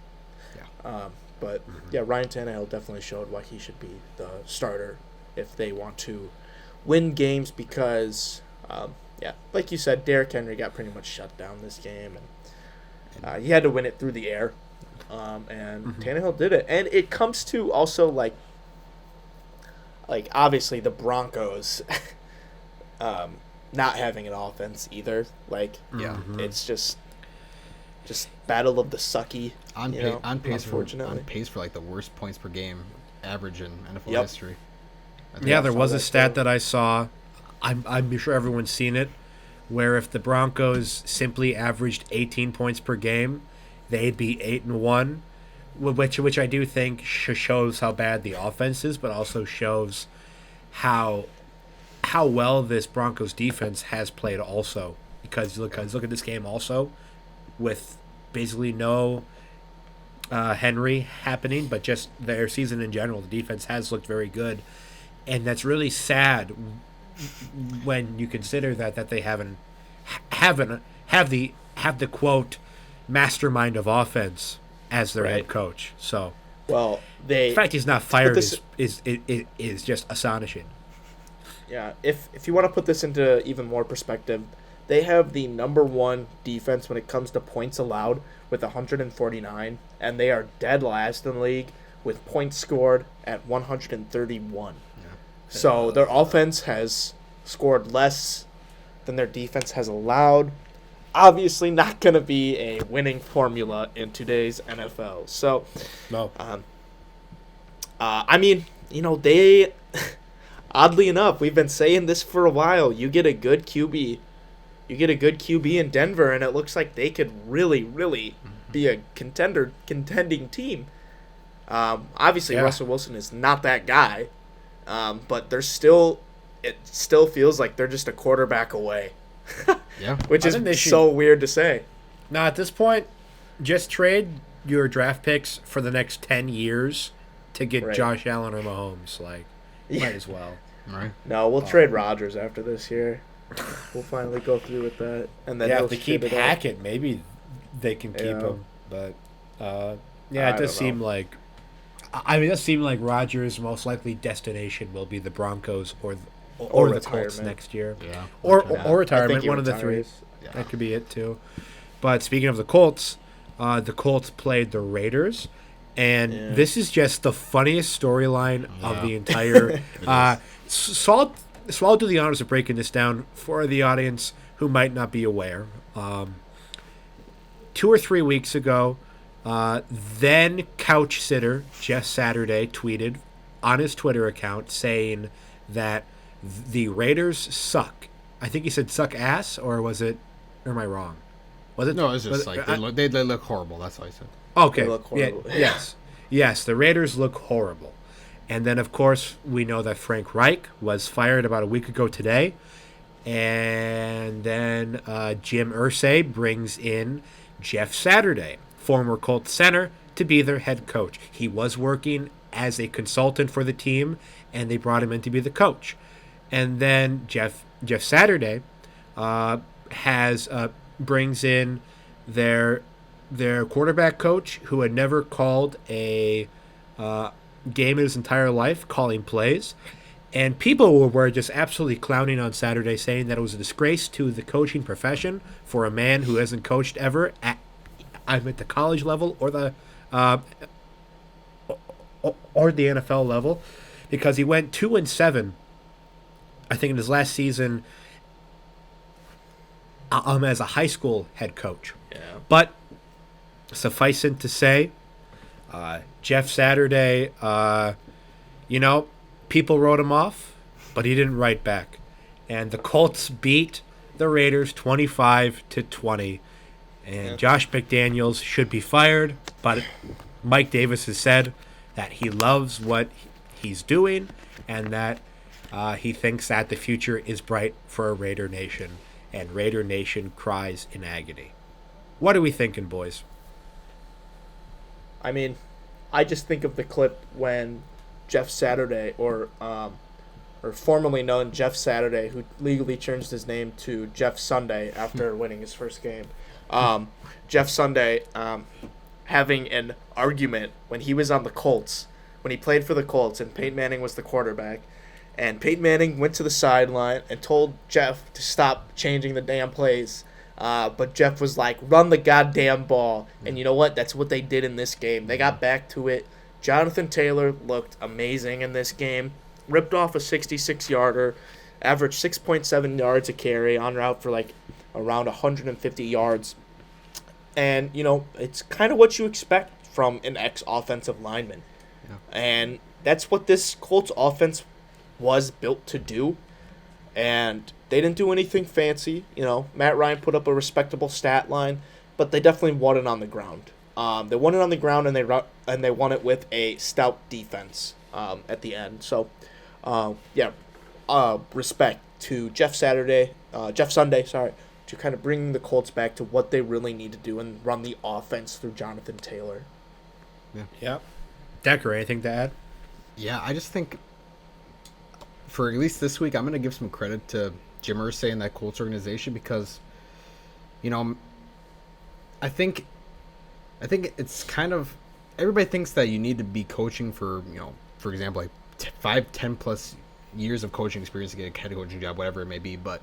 Yeah. But yeah, Ryan Tannehill definitely showed why he should be the starter if they want to win games because, like you said, Derrick Henry got pretty much shut down this game, and he had to win it through the air, and Tannehill did it. And it comes to also like obviously the Broncos not having an offense either. Like, it's just battle of the sucky. On pace for like the worst points per game average in NFL history. Yeah, there was a stat that I saw. I'm sure everyone's seen it, where if the Broncos simply averaged 18 points per game, they'd be 8-1, which I do think shows how bad the offense is, but also shows how well this Broncos defense has played also. Because look at this game also, with basically no Henry happening, but just their season in general, the defense has looked very good. And that's really sad when you consider that they have the quote mastermind of offense as their head coach. So, the fact he's not fired is just astonishing. Yeah, if you want to put this into even more perspective, they have the number 1 defense when it comes to points allowed with 149, and they are dead last in the league with points scored at 131. So their offense has scored less than their defense has allowed. Obviously not going to be a winning formula in today's NFL. So, no. I mean, they, oddly enough, we've been saying this for a while. You get a good QB in Denver, and it looks like they could really, really be a contending team. Obviously, Russell Wilson is not that guy. But it still feels like they're just a quarterback away. Which is so weird to say. Now, at this point, just trade your draft picks for the next 10 years to get Josh Allen or Mahomes. Like, might as well. Right. No, we'll trade Rodgers after this year. We'll finally go through with that. And then if they keep Hackett, maybe they can keep him. But, it does seem like... it does seem like Rodgers' most likely destination will be the Broncos or the Colts next year. Yeah. Or retirement, one of the three. Yeah. That could be it, too. But speaking of the Colts played the Raiders, and this is just the funniest storyline of the entire... So I'll do the honors of breaking this down for the audience who might not be aware. 2 or 3 weeks ago... then couch sitter Jeff Saturday tweeted on his Twitter account saying that the Raiders suck. I think he said suck ass, or was it? Or am I wrong? Was it? No, it was just they look horrible. That's all I said. Okay. They look horrible. Yes. The Raiders look horrible, and then of course we know that Frank Reich was fired about a week ago today, and then Jim Irsay brings in Jeff Saturday, former Colts center, to be their head coach. He was working as a consultant for the team, and they brought him in to be the coach. And then Jeff Saturday brings in their quarterback coach, who had never called a game in his entire life, calling plays. And people were just absolutely clowning on Saturday, saying that it was a disgrace to the coaching profession for a man who hasn't coached ever at the college level or the NFL level, because he went 2-7, I think, in his last season as a high school head coach. Yeah. But suffice it to say, Jeff Saturday, people wrote him off, but he didn't write back, and the Colts beat the Raiders 25-20. And Josh McDaniels should be fired, but Mike Davis has said that he loves what he's doing and that He thinks that the future is bright for Raider Nation, and Raider Nation cries in agony. What are we thinking, boys? I mean, I just think of the clip when Jeff Saturday, or formerly known Jeff Saturday, who legally changed his name to Jeff Sunday after winning his first game. Jeff Sunday having an argument when he was on the Colts, when he played for the Colts, and Peyton Manning was the quarterback. And Peyton Manning went to the sideline and told Jeff to stop changing the damn plays. But Jeff was like, run the goddamn ball. And you know what? That's what they did in this game. They got back to it. Jonathan Taylor looked amazing in this game. Ripped off a 66-yarder, averaged 6.7 yards a carry, en route for like around 150 yards. And, you know, it's kind of what you expect from an ex-offensive lineman. Yeah. And that's what this Colts offense was built to do. And they didn't do anything fancy. You know, Matt Ryan put up a respectable stat line, but they definitely won it on the ground. They won it on the ground, and they won it with a stout defense at the end. So, respect to Jeff Sunday, to kind of bring the Colts back to what they really need to do and run the offense through Jonathan Taylor. Yeah. Decker, anything to add? Yeah, I just think for at least this week, I'm going to give some credit to Jim Irsay and that Colts organization because, you know, I think it's kind of everybody thinks that you need to be coaching for, you know, for example, like 5-10 plus years of coaching experience to get a head coaching job, whatever it may be. But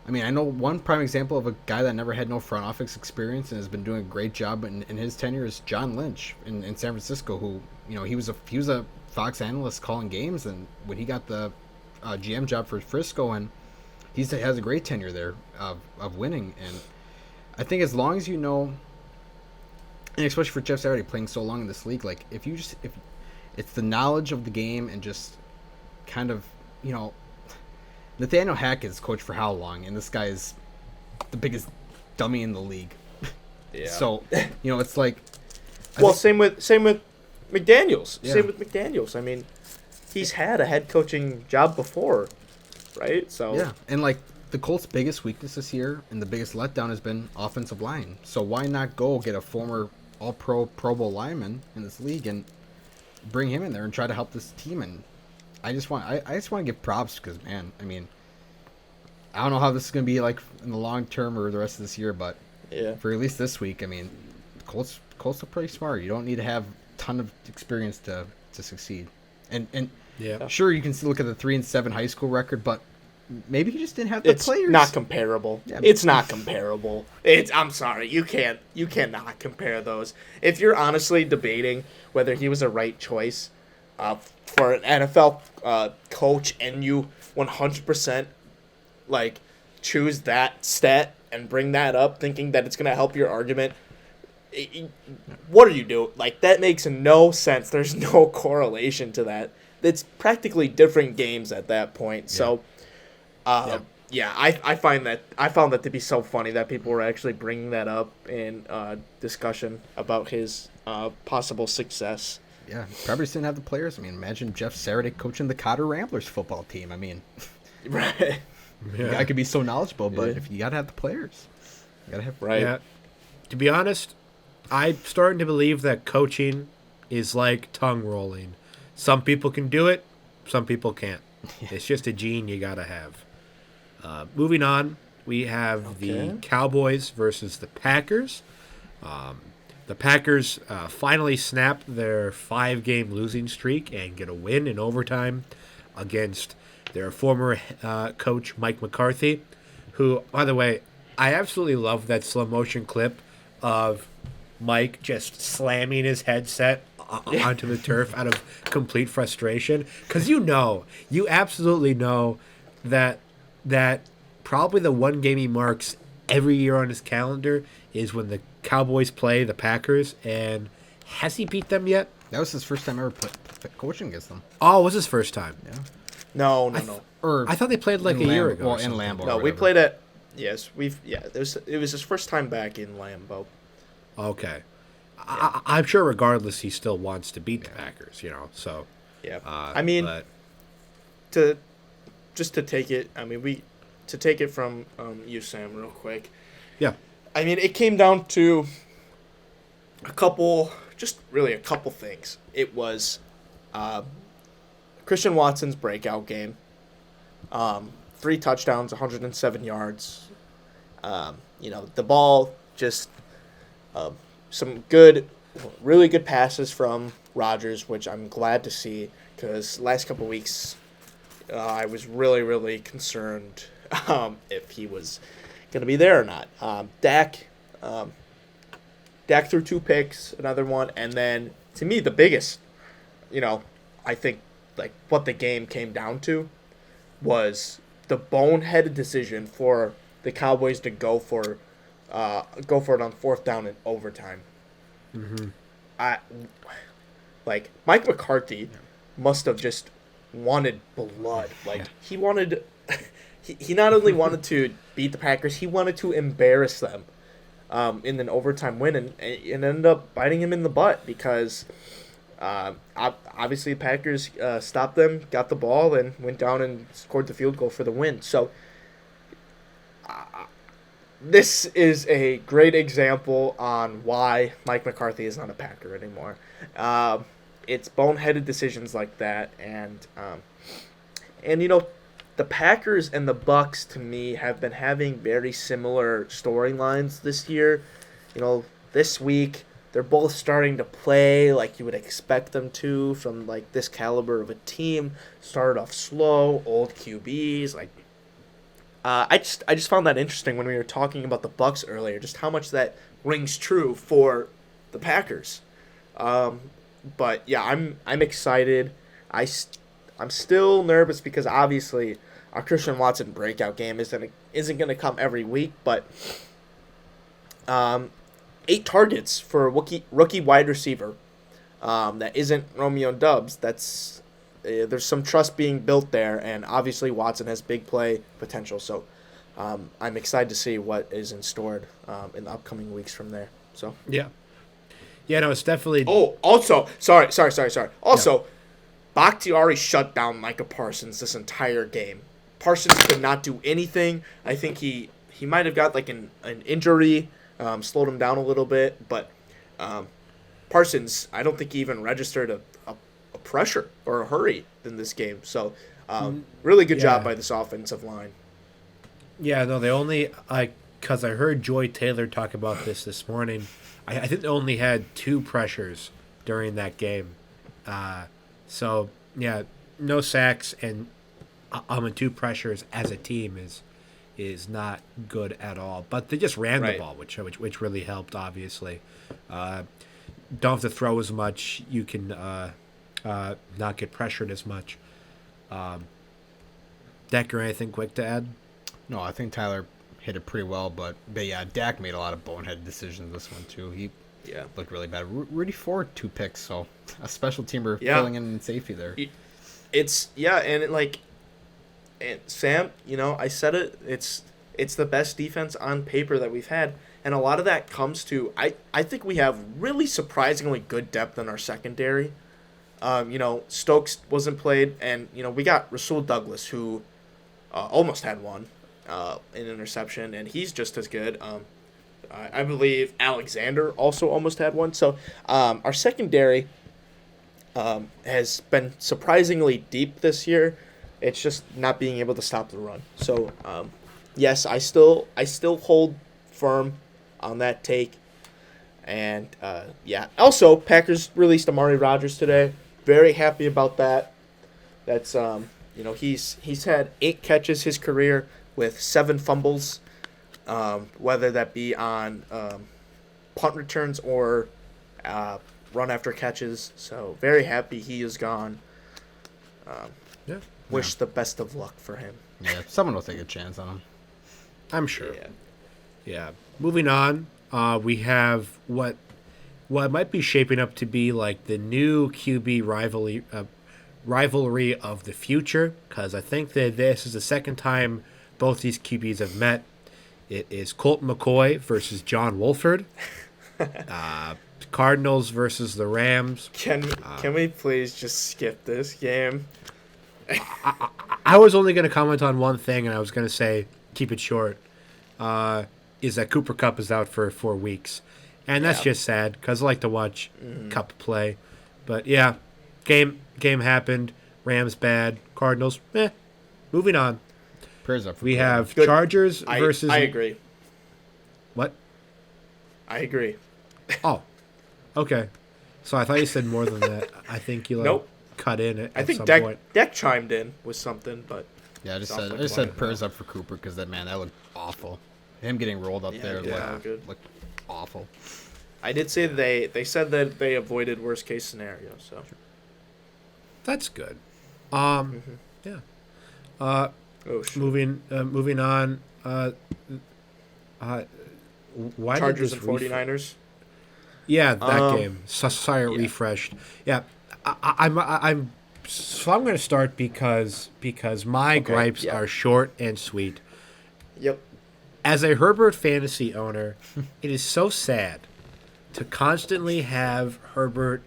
I mean, I know one prime example of a guy that never had no front office experience and has been doing a great job in his tenure is John Lynch in San Francisco, who, you know, he was a Fox analyst calling games, and when he got the GM job for Frisco, and he has a great tenure there of winning. And I think as long as you know, and especially for Jeff Saturday playing so long in this league, like if it's the knowledge of the game and just kind of, you know, Nathaniel Hackett's coached for how long, and this guy is the biggest dummy in the league. Yeah. So, you know, it's like, same with McDaniels. Yeah. Same with McDaniels. I mean, he's had a head coaching job before, right? So yeah, and like the Colts' biggest weakness this year and the biggest letdown has been offensive line. So why not go get a former All-Pro, Pro Bowl lineman in this league and bring him in there and try to help this team? And I just want to give props because, man, I mean, I don't know how this is going to be like in the long term or the rest of this year, but yeah, for at least this week, I mean, Colts are pretty smart. You don't need to have a ton of experience to succeed. And yeah, sure, you can still look at the 3-7 high school record, but maybe he just didn't have the players. It's not comparable. Yeah. It's not comparable. I'm sorry, you cannot compare those. If you're honestly debating whether he was a right choice for an NFL coach, and you 100% like choose that stat and bring that up, thinking that it's gonna help your argument, what are you doing? Like, that makes no sense. There's no correlation to that. It's practically different games at that point. Yeah. So, I found that to be so funny that people were actually bringing that up in discussion about his possible success. Yeah, probably just didn't have the players. I mean, imagine Jeff Saturday coaching the Cotter Ramblers football team. I mean, right? The guy could be so knowledgeable, but if you gotta have the players, you gotta have right. Yeah. To be honest, I'm starting to believe that coaching is like tongue rolling. Some people can do it, some people can't. It's just a gene you gotta have. Moving on, we have the Cowboys versus the Packers. The Packers finally snapped their 5-game losing streak and get a win in overtime against their former coach, Mike McCarthy, who, by the way, I absolutely love that slow motion clip of Mike just slamming his headset onto the turf out of complete frustration. Because you absolutely know that probably the one game he marks every year on his calendar is when the Cowboys play the Packers. And has he beat them yet? That was his first time ever coaching against them. Oh, it was his first time. Yeah. No. I thought they played like a year ago. Well, in Lambeau. No, we played at. Yes, it was his first time back in Lambeau. Okay. Yeah. I'm sure regardless he still wants to beat the Packers, you know, so. Yeah. I mean, to just to take it. I mean, to take it from you, Sam, real quick. Yeah. I mean, it came down to a couple things. It was Christian Watson's breakout game. 3 touchdowns, 107 yards. The ball just some really good passes from Rodgers, which I'm glad to see because last couple weeks I was really, really concerned if he was going to be there or not. Dak threw 2 picks, another one, and then to me the biggest, I think like what the game came down to was the boneheaded decision for the Cowboys to go for it on 4th down in overtime. Mm-hmm. Mike McCarthy must have just wanted blood. He wanted, he not only wanted to beat the Packers, he wanted to embarrass them in an overtime win, and ended up biting him in the butt because obviously the Packers stopped them, got the ball, and went down and scored the field goal for the win. So this is a great example on why Mike McCarthy is not a Packer anymore. It's boneheaded decisions like that, and the Packers and the Bucks to me have been having very similar storylines this year. This week they're both starting to play like you would expect them to from like this caliber of a team. Started off slow, old QBs. I just found that interesting when we were talking about the Bucks earlier, just how much that rings true for the Packers. But yeah, I'm excited. I'm still nervous because obviously our Christian Watson breakout game isn't going to come every week, but 8 targets for a rookie wide receiver that isn't Romeo Doubs. There's some trust being built there, and obviously Watson has big play potential. So I'm excited to see what is in store in the upcoming weeks from there. So yeah, no, it's definitely. Oh, also, sorry. Also, Bakhtiari shut down Micah Parsons this entire game. Parsons could not do anything. I think he might have got like an injury, slowed him down a little bit, but Parsons, I don't think he even registered a pressure or a hurry in this game. So really good job by this offensive line. Yeah, no, they only because I heard Joy Taylor talk about this morning. I think they only had 2 pressures during that game. So yeah, no sacks and 2 pressures as a team is not good at all. But they just ran the ball, which really helped. Obviously, don't have to throw as much. You can not get pressured as much. Decker, anything quick to add? No, I think Tyler hit it pretty well, but yeah, Dak made a lot of bonehead decisions this one too. He looked really bad. Rudy Ford 2 picks, so a special teamer filling in safety there. And Sam, I said it. It's the best defense on paper that we've had, and a lot of that comes to I think we have really surprisingly good depth in our secondary. Stokes wasn't played, and we got Rasul Douglas, who almost had one an interception, and he's just as good. I believe Alexander also almost had one. So our secondary has been surprisingly deep this year. It's just not being able to stop the run. So yes, I still hold firm on that take. And also Packers released Amari Rodgers today. Very happy about that. That's he's had 8 catches his career with 7 fumbles, whether that be on punt returns or run after catches. So very happy he is gone. Wish the best of luck for him. Yeah, someone will take a chance on him. I'm sure. Yeah. Moving on, we have what might be shaping up to be like the new QB rivalry of the future, because I think that this is the second time both these QBs have met. It is Colt McCoy versus John Wolford. Cardinals versus the Rams. Can we please just skip this game? I was only going to comment on one thing, and I was going to say keep it short. Is that Cooper Kupp is out for 4 weeks, and that's just sad because I like to watch Kupp play. But yeah, game happened. Rams bad. Cardinals. Moving on. Prayers up for We Cardinals. have Good. Chargers versus. I agree. What? I agree. Oh, okay. So I thought you said more than that. I think you Nope. cut in at I think some Deck point. chimed in with something, but Yeah, I just Sounds said like I just one said of prayers them. up for Cooper because that looked awful. Him getting rolled up there good. looked awful. I did say they said that they avoided worst case scenario. So That's good. Yeah. oh shit. Moving on. Why Chargers did and this 49ers. Yeah, that Um, game. So, sorry, it yeah. refreshed. Yeah, I'm going to start because my gripes yeah. are short and sweet. Yep. As a Herbert fantasy owner, it is so sad to constantly have Herbert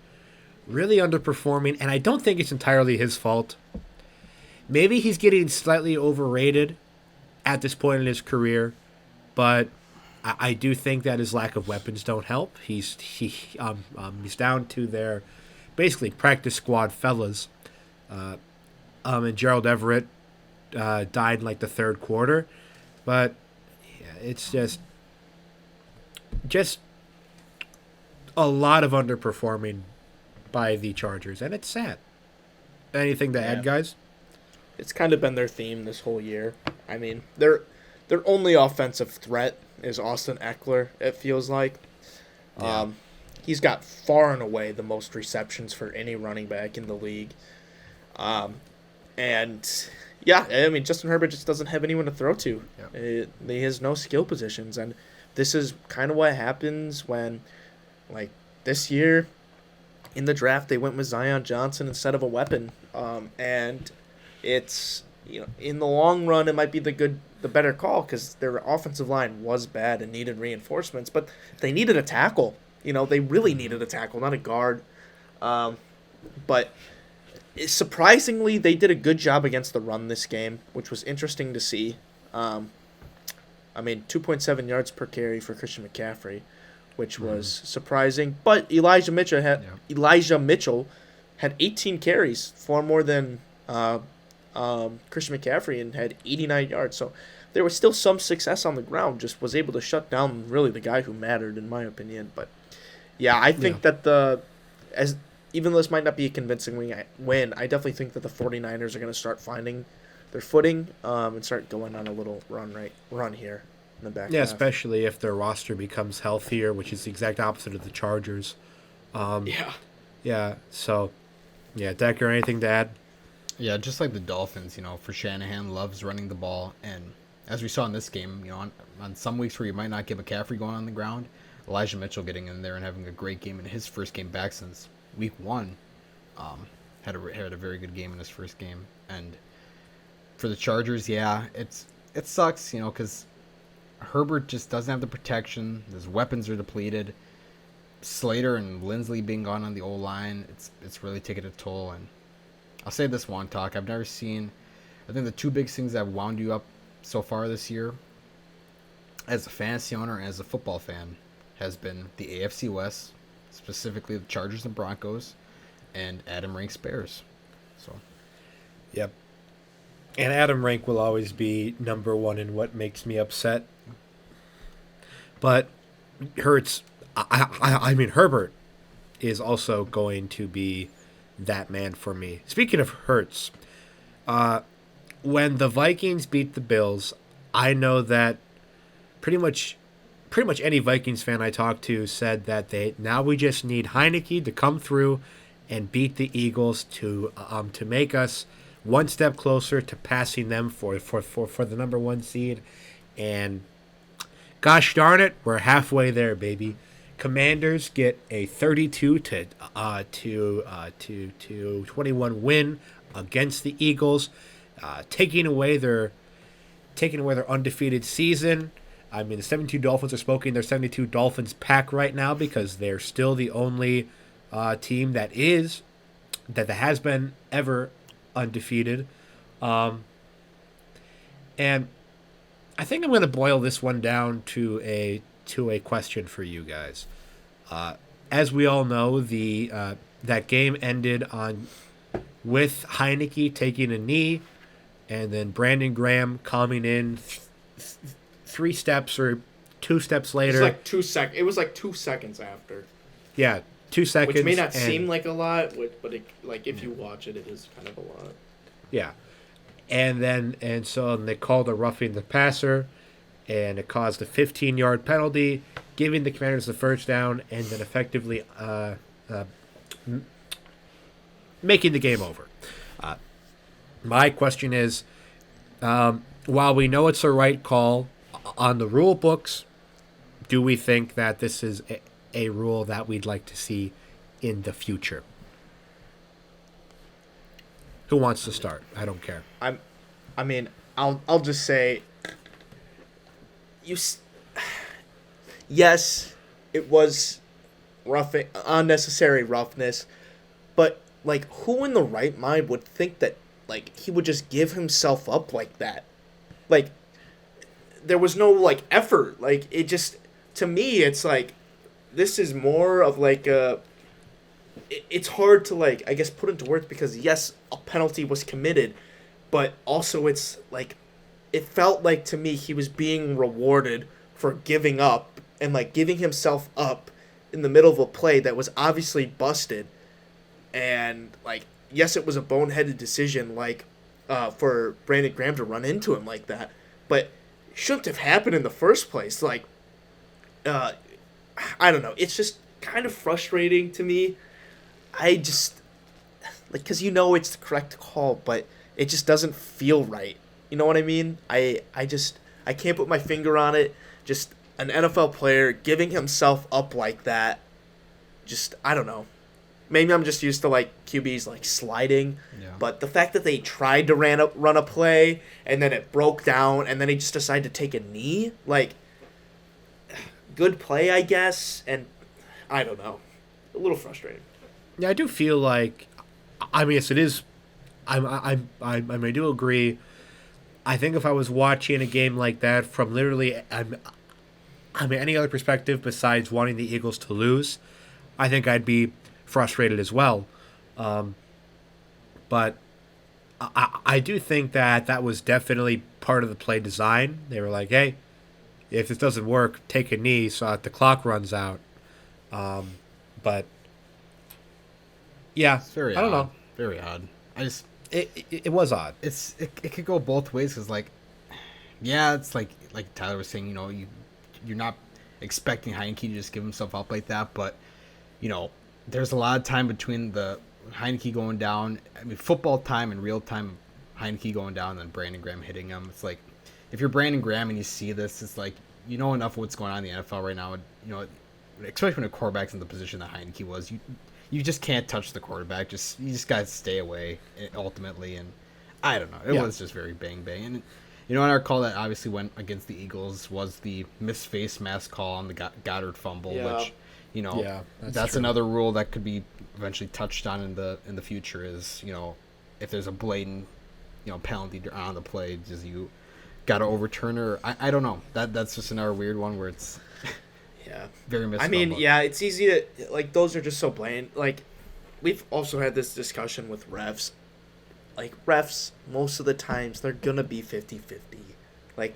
really underperforming, and I don't think it's entirely his fault. Maybe he's getting slightly overrated at this point in his career, but I do think that his lack of weapons don't help. He's down to their basically practice squad fellas, and Gerald Everett died in like the third quarter, but yeah, it's just a lot of underperforming by the Chargers, and it's sad. Anything to add, guys? It's kind of been their theme this whole year. I mean, their only offensive threat is Austin Eckler, it feels like. Yeah. He's got far and away the most receptions for any running back in the league. And, yeah, I mean, Justin Herbert just doesn't have anyone to throw to. He has no skill positions. And this is kind of what happens when, like, this year in the draft, they went with Zion Johnson instead of a weapon. And it's, in the long run, it might be the better call because their offensive line was bad and needed reinforcements, but they needed a tackle. They really needed a tackle, not a guard. But surprisingly, they did a good job against the run this game, which was interesting to see. 2.7 yards per carry for Christian McCaffrey, which was surprising. But Elijah Mitchell had 18 carries, far more than Christian McCaffrey, and had 89 yards. So there was still some success on the ground. Just was able to shut down really the guy who mattered, in my opinion. But yeah, I think that even though this might not be a convincing win, I definitely think that the 49ers are going to start finding their footing and start going on a little run here in the back. Yeah, half. especially if their roster becomes healthier, which is the exact opposite of the Chargers. Yeah. So, yeah, Decker, anything to add? Yeah, just like the Dolphins, for Shanahan loves running the ball, and as we saw in this game, on some weeks where you might not get McCaffrey going on the ground, Elijah Mitchell getting in there and having a great game in his first game back since week 1, had a very good game in his first game. And for the Chargers, yeah, it sucks, because Herbert just doesn't have the protection. His weapons are depleted. Slater and Lindsley being gone on the O-line, it's really taken a toll. And I'll say this one talk. I've never seen. I think the two big things that have wound you up so far this year, as a fantasy owner and as a football fan, has been the AFC West, specifically the Chargers and Broncos, and Adam Rank's Bears. So. Yep. And Adam Rank will always be number one in what makes me upset. But Hurts, I mean Herbert is also going to be that man for me. Speaking of Hurts, when the Vikings beat the Bills, I know that pretty much any Vikings fan I talked to said that now we just need Heineke to come through and beat the Eagles to make us one step closer to passing them for the number one seed. And gosh darn it, we're halfway there, baby. Commanders get a 32 to 21 win against the Eagles, taking away their undefeated season. I mean, the 72 Dolphins are smoking their 72 Dolphins pack right now because they're still the only team that has been ever undefeated. And I think I'm going to boil this one down to a question for you guys. As we all know, that game ended with Heineke taking a knee, and then Brandon Graham coming in 3 steps or 2 steps later. It was like 2 seconds after. Yeah, 2 seconds. Which may not seem like a lot, but if you watch it, it is kind of a lot. Yeah. And so they called a roughing the passer, and it caused a 15-yard penalty, giving the Commanders the first down, and then effectively making the game over. My question is, while we know it's a right call on the rule books, do we think that this is a rule that we'd like to see in the future? Who wants to start? I don't care. I'll just say, yes, it was unnecessary roughness, but like, who in the right mind would think that like he would just give himself up like that? Like, there was no like effort. Like, it just, to me, it's like, this is more of like a. It's hard to like, I guess, put into words, because yes, a penalty was committed, but also it's like, it felt like to me he was being rewarded for giving up and like giving himself up in the middle of a play that was obviously busted. And like, yes, it was a boneheaded decision, like for Brandon Graham to run into him like that, but it shouldn't have happened in the first place. Like, I don't know. It's just kind of frustrating to me. I just, like, because it's the correct call, but it just doesn't feel right. You know what I mean? I can't put my finger on it. Just an NFL player giving himself up like that. Just, I don't know. Maybe I'm just used to, like, QBs, like, sliding. Yeah. But the fact that they tried to run a play, and then it broke down, and then he just decided to take a knee, like, good play, I guess, and I don't know. A little frustrating. Yeah, I do feel like, I mean, yes, it is. I do agree. I think if I was watching a game like that from literally, any other perspective besides wanting the Eagles to lose, I think I'd be frustrated as well. But I do think that was definitely part of the play design. They were like, hey, if this doesn't work, take a knee so that the clock runs out. But yeah, it's I don't know. Very odd. It was odd. It could go both ways, because like, yeah, it's like Tyler was saying, you're not expecting Heineke to just give himself up like that, but there's a lot of time between the Heineke going down. I mean, football time and real time, Heineke going down and then Brandon Graham hitting him. It's like, if you're Brandon Graham and you see this, it's like, enough of what's going on in the NFL right now. Especially when a quarterback's in the position that Heineke was, you just can't touch the quarterback. You just got to stay away ultimately. And I don't know. It was just very bang bang. And in our call that obviously went against the Eagles was the missed face mask call on the Goddard fumble, which that's true. Another rule that could be eventually touched on in the future. Is if there's a blatant penalty on the play, does you got to overturn her? I don't know. That's just another weird one where it's. Yeah. Very missed. I mean, it's easy to, like, those are just so blatant. Like, we've also had this discussion with refs. Like, refs, most of the times, they're going to be 50-50. Like,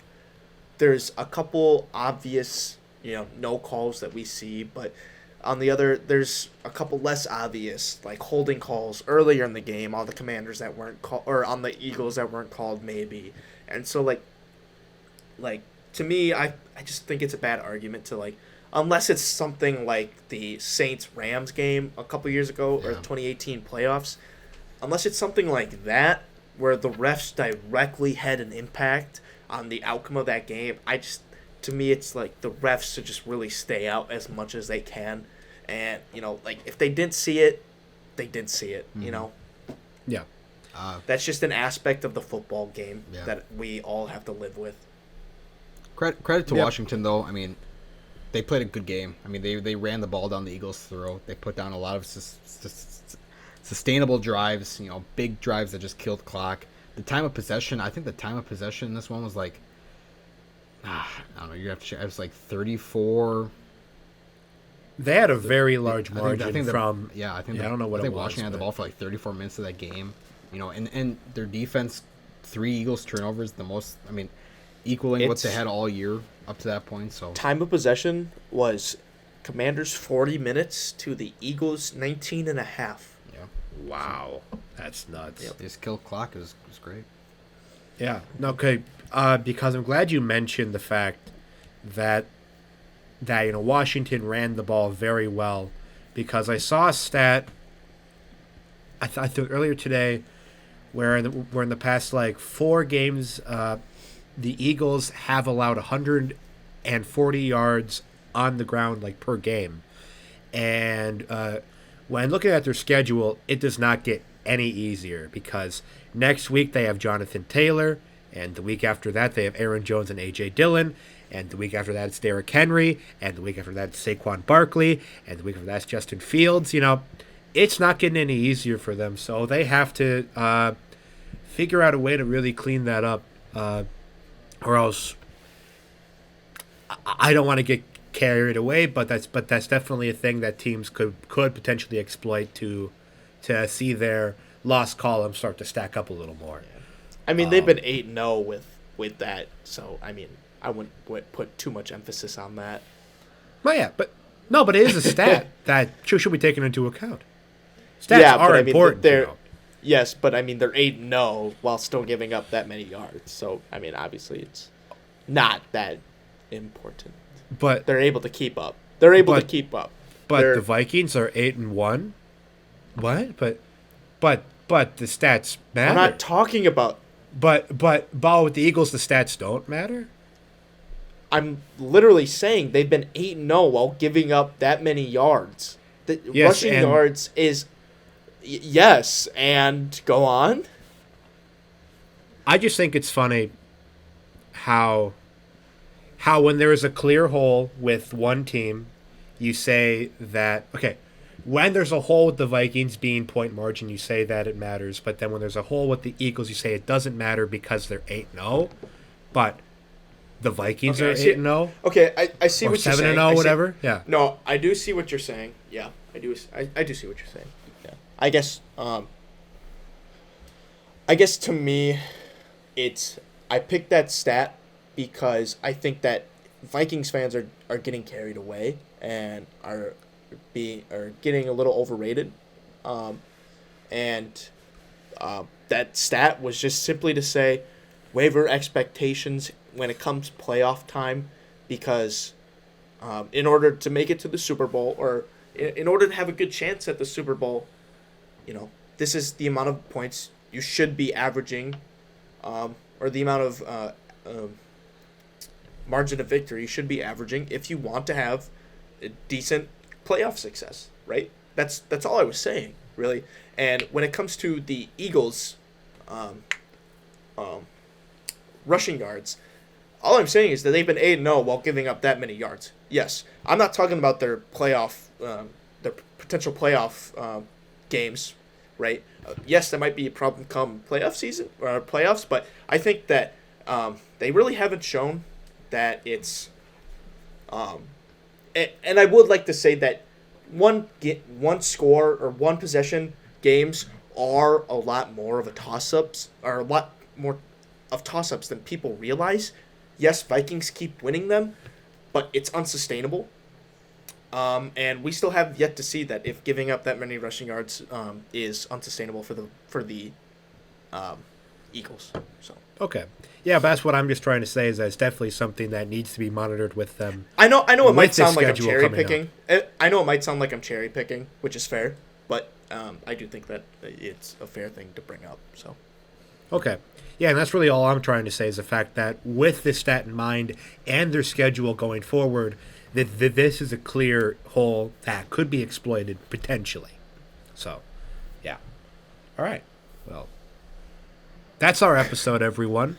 there's a couple obvious, no calls that we see, but on the other, there's a couple less obvious, like, holding calls earlier in the game on the Commanders that weren't called, or on the Eagles that weren't called, maybe. And so, like, to me, I just think it's a bad argument to, like, unless it's something like the Saints-Rams game a couple years ago, or the 2018 playoffs, unless it's something like that where the refs directly had an impact on the outcome of that game, to me, it's like the refs should just really stay out as much as they can. And, like, if they didn't see it, they didn't see it, Yeah. That's just an aspect of the football game that we all have to live with. Credit to Washington, though. I mean, they played a good game. I mean, they ran the ball down the Eagles' throat. They put down a lot of sustainable drives, big drives that just killed clock. The time of possession, I think the time of possession in this one was like, I don't know, you have to check. It was like 34. They had a very large I margin think from. I think I don't know what I it think was. Washington had the ball for like 34 minutes of that game. And their defense, 3 Eagles turnovers, the most. I mean, equaling what they had all year up to that point. So time of possession was Commanders 40 minutes to the Eagles 19 and a half. Yeah. Wow, that's nuts. Yep. They just killed clock. It was great. Yeah. Okay. Because I'm glad you mentioned the fact that Washington ran the ball very well, because I saw a stat I thought earlier today where in the past like 4 games the Eagles have allowed 140 yards on the ground like per game, and when looking at their schedule, it does not get any easier, because next week they have Jonathan Taylor, and the week after that they have Aaron Jones and A.J. Dillon, and the week after that it's Derrick Henry, and the week after that it's Saquon Barkley, and the week after that it's Justin Fields. It's not getting any easier for them, so they have to figure out a way to really clean that up, or else I don't want to get carried away, but that's definitely a thing that teams could potentially exploit to see their loss column start to stack up a little more. I mean, they've been 8-0 with that, so I mean, I wouldn't put too much emphasis on that. Well, yeah, but it is a stat that should be taken into account. Stats are important. Yes, but I mean, they're 8-0 while still giving up that many yards. So I mean, obviously, it's not that important. But they're able to keep up. But the Vikings are 8-1. What? But the stats matter. I'm not talking about. But with the Eagles, the stats don't matter. I'm literally saying they've been 8-0 while giving up that many yards. The rushing yards is yes, and go on. I just think it's funny how when there is a clear hole with one team, you say that, okay, when there's a hole with the Vikings being point margin, you say that it matters, but then when there's a hole with the Eagles, you say it doesn't matter because they're 8-0, but the Vikings are 8-0. Okay, I see what you're saying. 7-0, whatever. Yeah. No, I do see what you're saying. Yeah, I do see what you're saying. Yeah. I guess to me, I picked that stat because I think that Vikings fans are getting carried away and are getting a little overrated, and that stat was just simply to say waiver expectations when it comes playoff time, because in order to make it to the Super Bowl, or in order to have a good chance at the Super Bowl, this is the amount of points you should be averaging, or the amount of margin of victory you should be averaging if you want to have a decent playoff success, right? That's all I was saying, really. And when it comes to the Eagles' rushing yards, all I'm saying is that they've been 8-0 while giving up that many yards. Yes, I'm not talking about their potential playoff games, right? Yes, that might be a problem come playoff season or playoffs, but I think that they really haven't shown that it's. And I would like to say that one score or one possession games are a lot more of toss-ups than people realize. Yes, Vikings keep winning them, but it's unsustainable. And we still have yet to see that if giving up that many rushing yards is unsustainable for the Eagles. So okay, yeah, but that's what I'm just trying to say, is that it's definitely something that needs to be monitored with them. I know it might sound like I'm cherry picking. I know it might sound like I'm cherry picking, which is fair, but I do think that it's a fair thing to bring up. So okay. Yeah, and that's really all I'm trying to say, is the fact that with this stat in mind and their schedule going forward, that this is a clear hole that could be exploited potentially. So, yeah. All right. Well, that's our episode, everyone.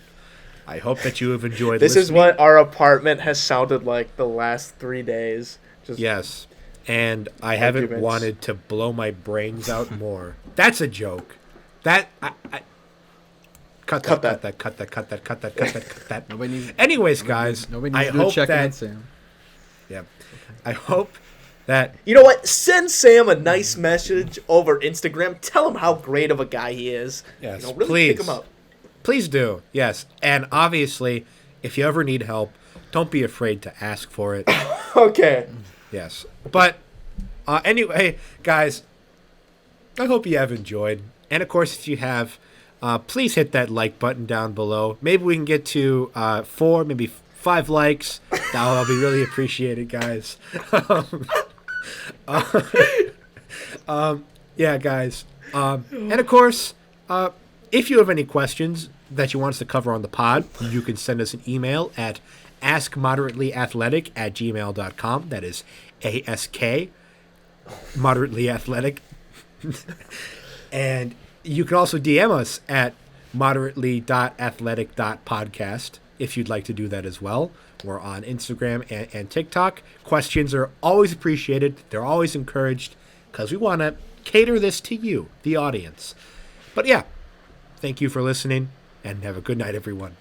I hope that you have enjoyed this listening. Is what our apartment has sounded like the last 3 days. Yes. and I haven't Arguments. wanted to blow my brains out more. That's a joke. That I cut that. Nobody needs. Anyways, guys, Nobody I needs to do a hope check that on Sam. yeah, I hope that You know what? Send Sam a nice message over Instagram. Tell him how great of a guy he is. Yes, really please. pick him up. Please do. Yes, and obviously, if you ever need help, don't be afraid to ask for it. Okay. Yes, but anyway, guys, I hope you have enjoyed, and of course, if you have, please hit that like button down below. Maybe we can get to 4, maybe 5 likes. That'll be really appreciated, guys. Yeah, guys. And of course, if you have any questions that you want us to cover on the pod, you can send us an email at askmoderately@gmail.com. That is ASK, moderately athletic. And you can also DM us at moderately.athletic.podcast if you'd like to do that as well. We're on Instagram and TikTok. Questions are always appreciated. They're always encouraged because we want to cater this to you, the audience. But yeah, thank you for listening, and have a good night, everyone.